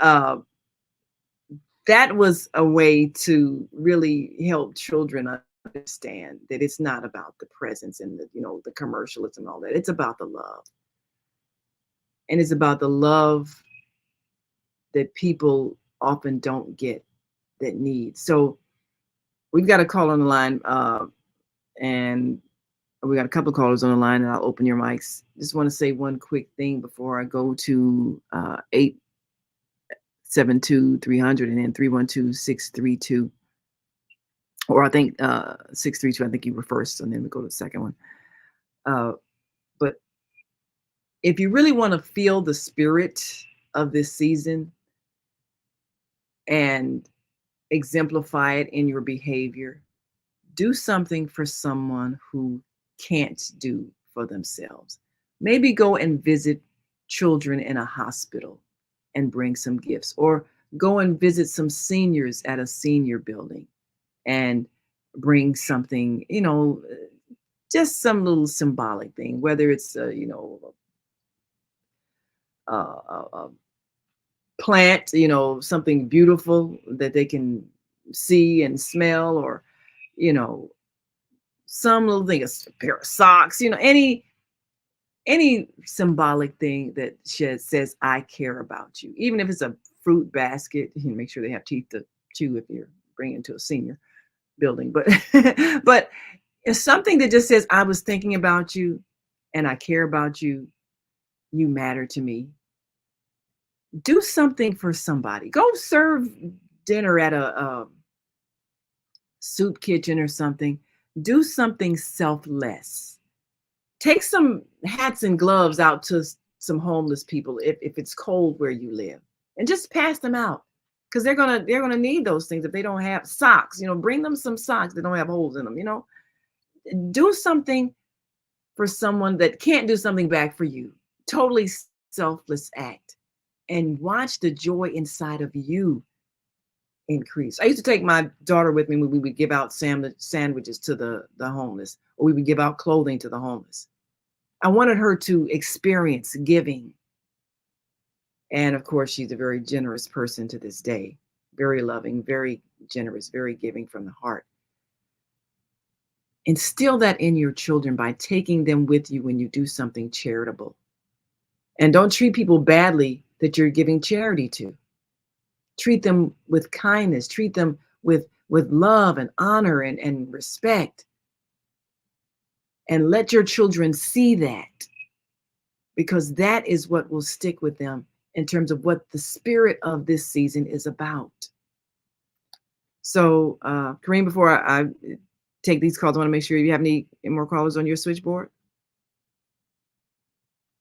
that was a way to really help children understand that it's not about the presents and the commercialism and all that. It's about the love. And it's about the love that people often don't get, that need. So we've got a call on the line, and we got a couple of callers on the line, and I'll open your mics. Just want to say one quick thing before I go to 872-300 and then 312-632. Or I think 632, I think you were first, and then we go to the second one. But if you really want to feel the spirit of this season and exemplify it in your behavior, do something for someone who can't do for themselves. Maybe go and visit children in a hospital and bring some gifts, or go and visit some seniors at a senior building and bring something, just some little symbolic thing, whether it's, a plant, something beautiful that they can see and smell, or, some little thing, a pair of socks, any symbolic thing that says, I care about you. Even if it's a fruit basket, make sure they have teeth to chew if you're bringing it to a senior building. But but it's something that just says, I was thinking about you and I care about you. You matter to me. Do something for somebody. Go serve dinner at a soup kitchen or something. Do something selfless take some hats and gloves out to some homeless people if it's cold where you live, and just pass them out, because they're gonna need those things. If they don't have socks, bring them some socks that don't have holes in them. Do something for someone that can't do something back for you. Totally selfless act, and watch the joy inside of you increase. I used to take my daughter with me when we would give out sandwiches to the homeless, or we would give out clothing to the homeless. I wanted her to experience giving. And of course, she's a very generous person to this day. Very loving, very generous, very giving from the heart. Instill that in your children by taking them with you when you do something charitable. And don't treat people badly that you're giving charity to. Treat them with kindness. Treat them with love and honor and respect. And let your children see that, because that is what will stick with them in terms of what the spirit of this season is about. So, Kareem, before I take these calls, I want to make sure you have any more callers on your switchboard.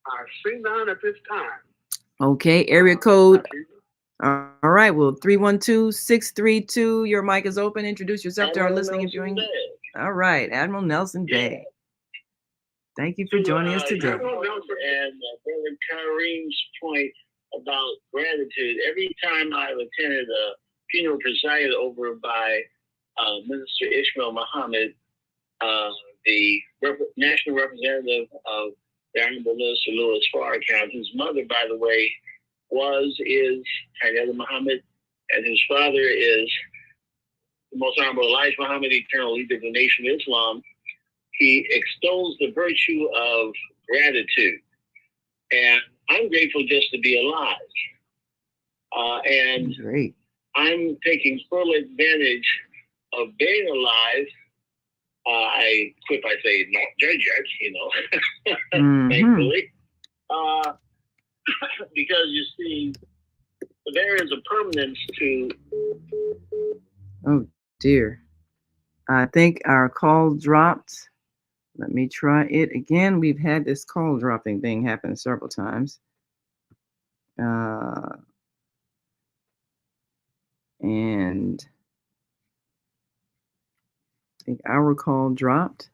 I see none at this time. Okay, area code. All right, well, 312-632, your mic is open. Introduce yourself to our listening and viewing. All right, Admiral Nelson Bay. Thank you for joining us today. And Brother Kareem's point about gratitude. Every time I've attended a funeral presided over by Minister Ishmael Muhammad, the national representative of the Honorable Minister Louis Farrakhan, whose mother, by the way, is Khairul Muhammad, and his father is the Most Honorable Elijah Muhammad, eternal leader of the Nation of Islam. He extols the virtue of gratitude. And I'm grateful just to be alive. And great. I'm taking full advantage of being alive. I quit by saying, not judge, thankfully. Because you see, there is a permanence to. Oh, dear. I think our call dropped. Let me try it again. We've had this call dropping thing happen several times. And I think our call dropped.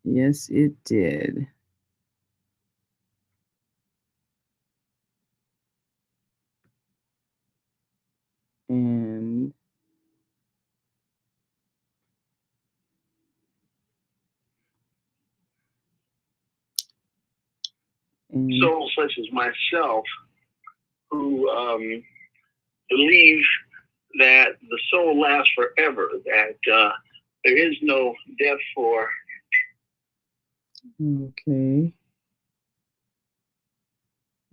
Yes, it did. And souls such as myself who believe that the soul lasts forever, that there is no death for. Okay.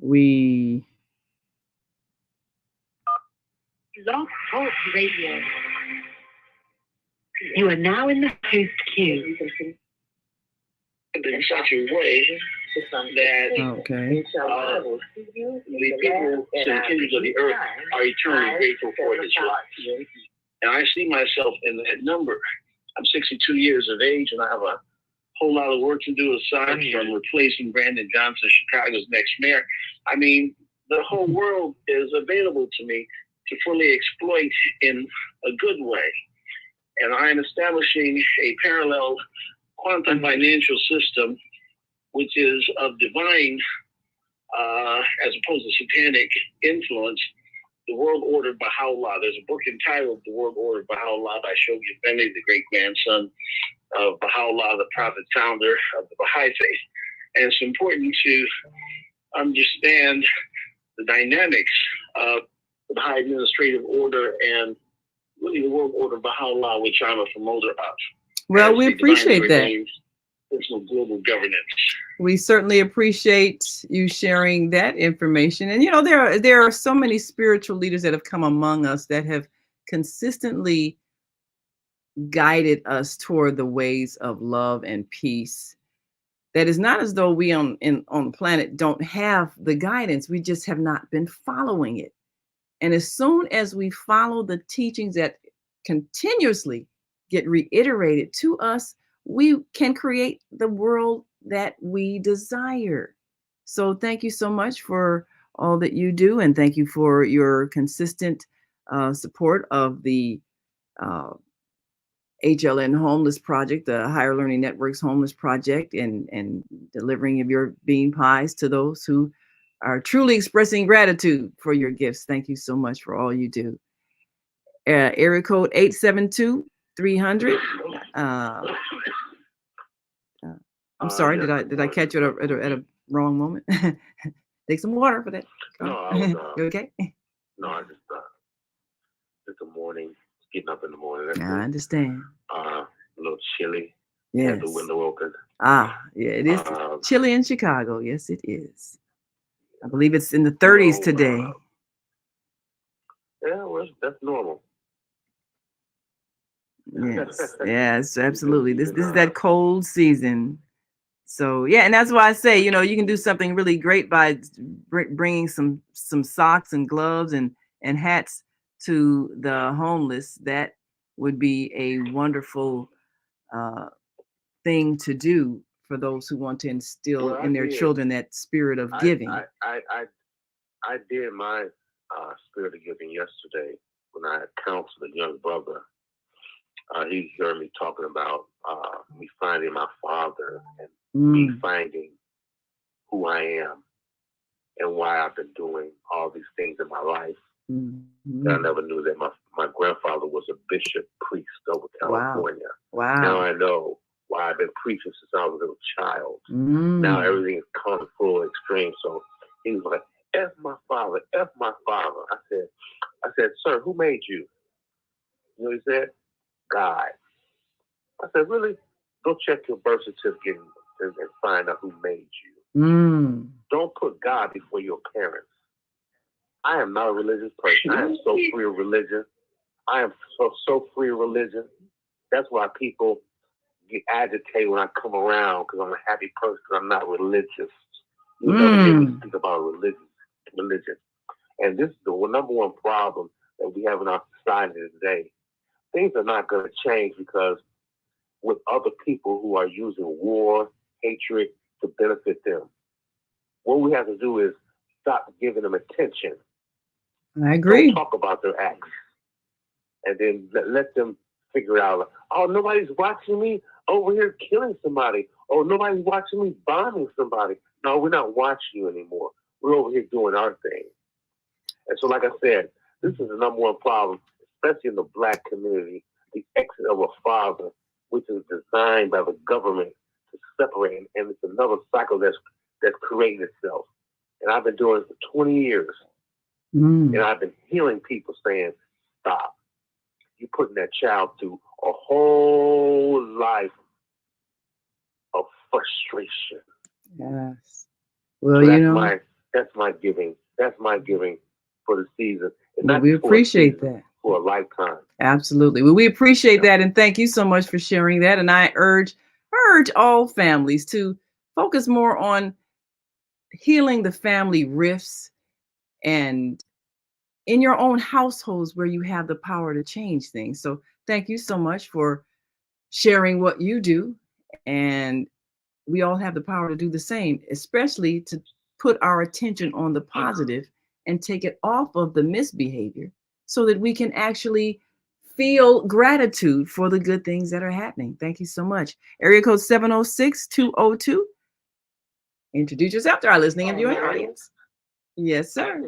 We. Love Talk Radio. You are now in the host queue. In such a way that okay. The people and the kingdoms of the earth are eternally grateful for this life. And I see myself in that number. I'm 62 years of age, and I have a whole lot of work to do aside from replacing Brandon Johnson, Chicago's next mayor. I mean, the whole world is available to me to fully exploit in a good way. And I'm establishing a parallel quantum financial system, which is of divine, as opposed to satanic influence, the World Order Baha'u'llah. There's a book entitled The World Order Baha'u'llah by Shoghi Effendi, the great grandson of Baha'u'llah, the prophet founder of the Baha'i faith. And it's important to understand the dynamics of the Baha'i administrative order and really the World Order Baha'u'llah, which I'm a promoter of. Well, we appreciate that. Personal global governance. We certainly appreciate you sharing that information. And, you know, there are so many spiritual leaders that have come among us that have consistently guided us toward the ways of love and peace. That is not as though we on the planet don't have the guidance. We just have not been following it. And as soon as we follow the teachings that continuously get reiterated to us, we can create the world that we desire. So thank you so much for all that you do, and thank you for your consistent support of the HLN Homeless Project, the Higher Learning Network's Homeless Project, and delivering of your bean pies to those who are truly expressing gratitude for your gifts. Thank you so much for all you do. Area code 872-300. I'm sorry, yes, did I catch you at a wrong moment? Take some water for that. No, I was, You okay? no, I just the morning, getting up in the morning. I understand. A little chilly. Yes. Had the window open. Yeah, it is chilly in Chicago. Yes, it is. I believe it's in the 30s today. Yeah, well, that's normal. Yes, absolutely. This is that cold season. So yeah, and that's why I say, you can do something really great by bringing some socks and gloves and hats to the homeless. That would be a wonderful thing to do for those who want to instill in their children that spirit of giving. I did my spirit of giving yesterday when I counseled a young brother. He heard me talking about me finding my father and me finding who I am and why I've been doing all these things in my life. I never knew that my grandfather was a bishop priest over California. Wow. Now I know why I've been preaching since I was a little child. Now everything is come full extreme. So he was like, F my father, F my father. I said, sir, who made you? You know what he said? God. I said, really? Go check your birth certificate and find out who made you. Don't put God before your parents. I am not a religious person. I am so free of religion. I am so free of religion. That's why people get agitated when I come around, because I'm a happy person, because I'm not religious. You never hear me speak about religion. And this is the number one problem that we have in our society today. Things are not going to change because with other people who are using war, hatred to benefit them. What we have to do is stop giving them attention. I agree. Don't talk about their acts. And then let them figure out, oh, nobody's watching me over here killing somebody. Oh, nobody's watching me bombing somebody. No, we're not watching you anymore. We're over here doing our thing. And so, like I said, this is the number one problem, especially in the Black community, the exit of a father, which is designed by the government to separate. And it's another cycle that's creating itself. And I've been doing it for 20 years. And I've been hearing people saying, stop. You're putting that child through a whole life of frustration. Yes. Well, so that's my giving. That's my giving for the season. And we appreciate that. For a lifetime. Absolutely. Well, we appreciate that. And thank you so much for sharing that. And I urge all families to focus more on healing the family rifts and in your own households where you have the power to change things. So thank you so much for sharing what you do. And we all have the power to do the same, especially to put our attention on the positive and take it off of the misbehavior so that we can actually feel gratitude for the good things that are happening. Thank you so much. Area code 706-202. Introduce yourself to our listening and viewing audience. Yes, sir.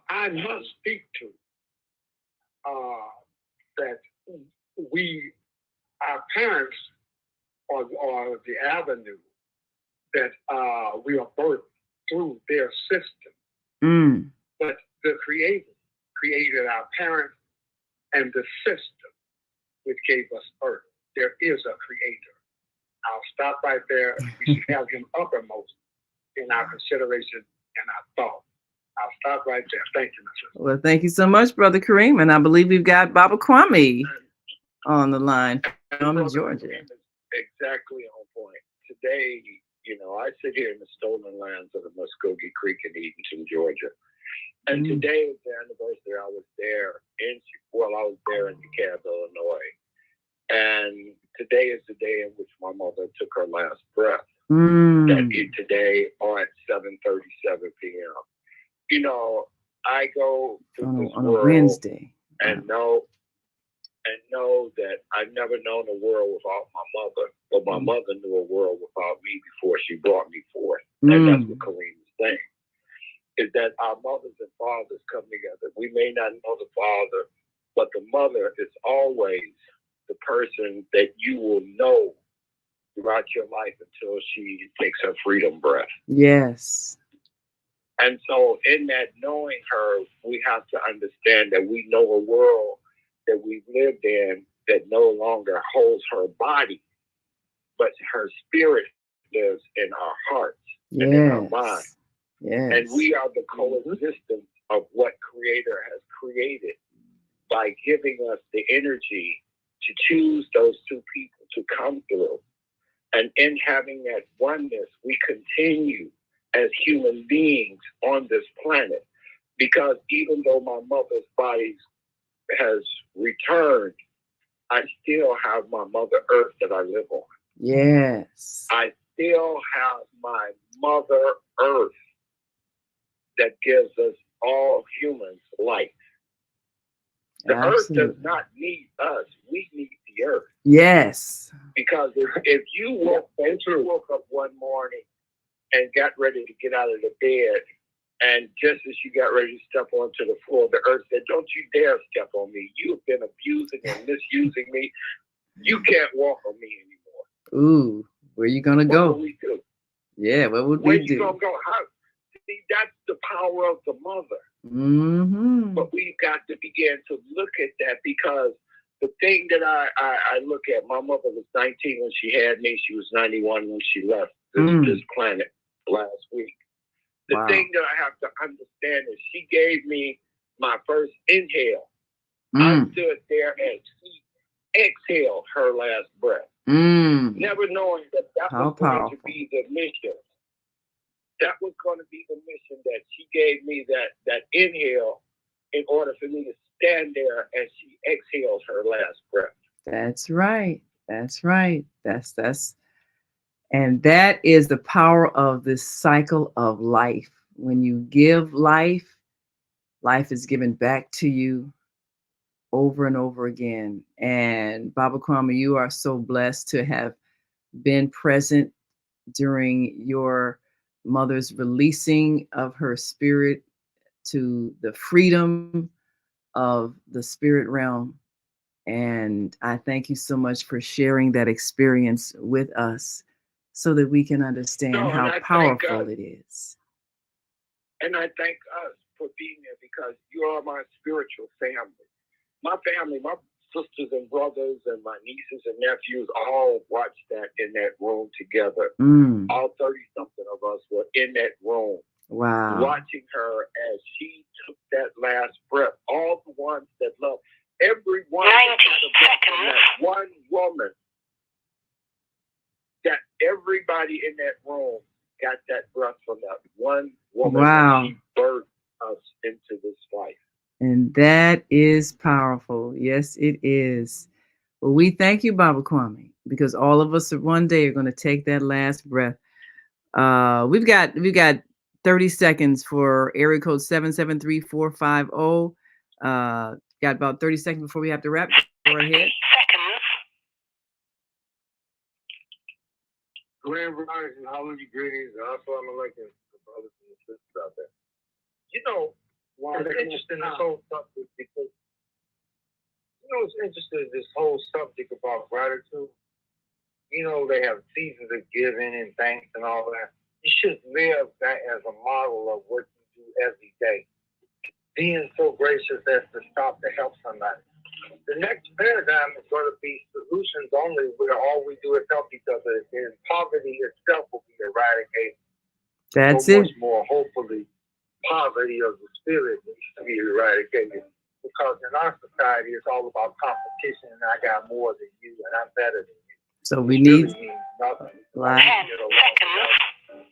I must speak to that our parents are the avenue that we are birthed through their system. But the Creator created our parents and the system which gave us birth. There is a Creator. I'll stop right there. We should have him uppermost in our consideration and our thought. I'll stop right there. Thank you, Mr. Well, thank you so much, Brother Kareem. And I believe we've got Baba Kwame on the line from Georgia. Exactly on point. Today, I sit here in the stolen lands of the Muskogee Creek in Eatonton, Georgia. And today is the anniversary. I was there in DeKalb, Illinois. And today is the day in which my mother took her last breath. That is today at 7:37 p.m. You know, I go through this on world a Wednesday and know that I've never known a world without my mother, but my mother knew a world without me before she brought me forth. And that's what Kareem is saying, is that our mothers and fathers come together. We may not know the father, but the mother is always the person that you will know throughout your life until she takes her freedom breath. Yes. And so in that knowing her, we have to understand that we know a world that we've lived in that no longer holds her body, but her spirit lives in our hearts and in our mind. Yes. And we are the coexistence of what Creator has created by giving us the energy to choose those two people to come through. And in having that oneness, we continue as human beings on this planet. Because even though my mother's body has returned, I still have my Mother Earth that I live on. Yes. I still have my Mother Earth that gives us all humans life. The Absolutely. Earth does not need us. We need the Earth. Yes. Because if you woke up one morning and got ready to get out of the bed, and just as you got ready to step onto the floor, the Earth said, "Don't you dare step on me. You've been abusing and misusing me. You can't walk on me anymore." Ooh, where you gonna go? What would we do? Yeah, what would Where we you do? gonna go? See, that's the power of the mother. But we've got to begin to look at that, because the thing that I look at, my mother was 19 when she had me. She was 91 when she left this planet last week. The thing that I have to understand is she gave me my first inhale. I stood there and she exhaled her last breath. Never knowing that was going to be the mission. That was going to be the mission, that she gave me that inhale in order for me to stand there and she exhaled her last breath. That's right. That's right. And that is the power of this cycle of life. When you give life, life is given back to you over and over again. And Baba Kwame, you are so blessed to have been present during your mother's releasing of her spirit to the freedom of the spirit realm. And I thank you so much for sharing that experience with us so that we can understand how powerful it is. And I thank us for being there, because you are my spiritual family. My family, my sisters and brothers and my nieces and nephews all watched that in that room together. All 30-something of us were in that room. Wow. Watching her as she took that last breath. All the ones that loved, everyone 90 seconds. That one woman, that everybody in that room got that breath from that one woman. Wow. She birthed us into this life. And that is powerful. Yes, it is. Well, we thank you, Baba Kwame, because all of us one day are going to take that last breath. We've got 30 seconds for area code 773-450. Got about 30 seconds before we have to wrap. Go ahead. Grand Rising, holiday greetings, and assalamu alaikum to brothers and sisters out there. You know, why it's interesting, this whole subject, because, it's interesting, this whole subject about gratitude. They have seasons of giving and thanks and all that. You should live that as a model of what you do every day. Being so gracious as to stop to help somebody. The next paradigm is going to be solutions only, where all we do is help each other, and poverty itself will be eradicated. That's so it. much more, hopefully, poverty of the spirit needs to be eradicated. Because in our society, it's all about competition, and I got more than you, and I'm better than you. So we need really means nothing.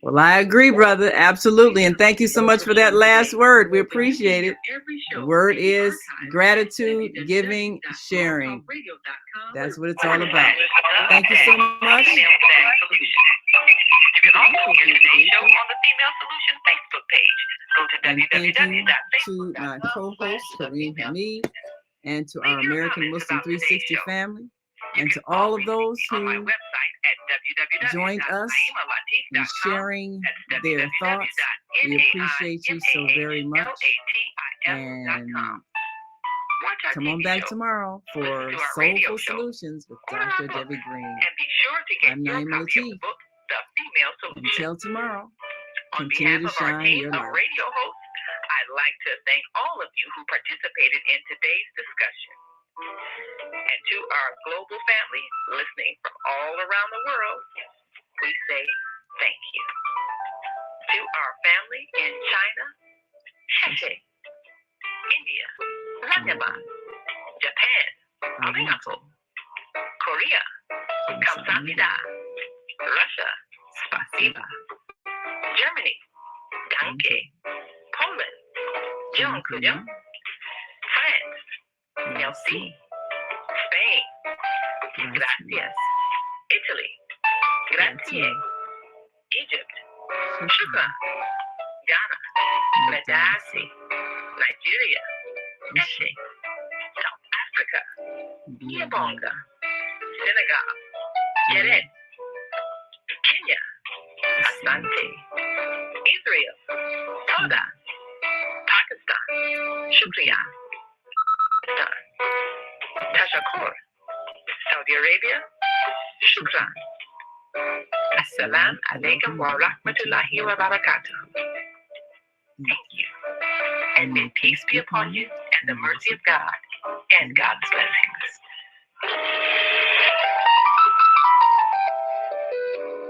Well, I agree, brother. Absolutely. And thank you so much for that last word. We appreciate it. The word is gratitude, giving, sharing. That's what it's all about. Thank you so much. You can also hear today's show on the Female Solution Facebook page. Go to And thank you www.facebook.com. to my co-host, Kareem Hamid, and to our American Muslim 360 family, and to all of those who joined us in sharing their thoughts. We appreciate you so very much. And come on back tomorrow for Soulful Solutions with Dr. Debbie Green. I'm Naima Latif. Until tomorrow, continue to shine your light. Radio host, I'd like to thank all of you who participated in today's discussion. And to our global family listening from all around the world, we say thank you. To our family in China, Heshe, India, Dhanyabad, Japan, Arigato, Korea, Kamsahamnida, Russia, Spasiba, Germany, Danke, Poland, Dziękuję, France, Merci, Spain, Gracias, Italy, Grazie, Egypt, Shukran, Ghana, Medasi, Nigeria, Eshe, South Africa, Yabonga, Senegal, Yeret, Kenya, Asante, Israel, Toda, Pakistan, Shukriya, Tashakur, Saudi Arabia, Shukran. Assalamu alaikum wa rahmatullahi wa barakatuh. Thank you. And may peace be upon you and the mercy of God and God's blessing.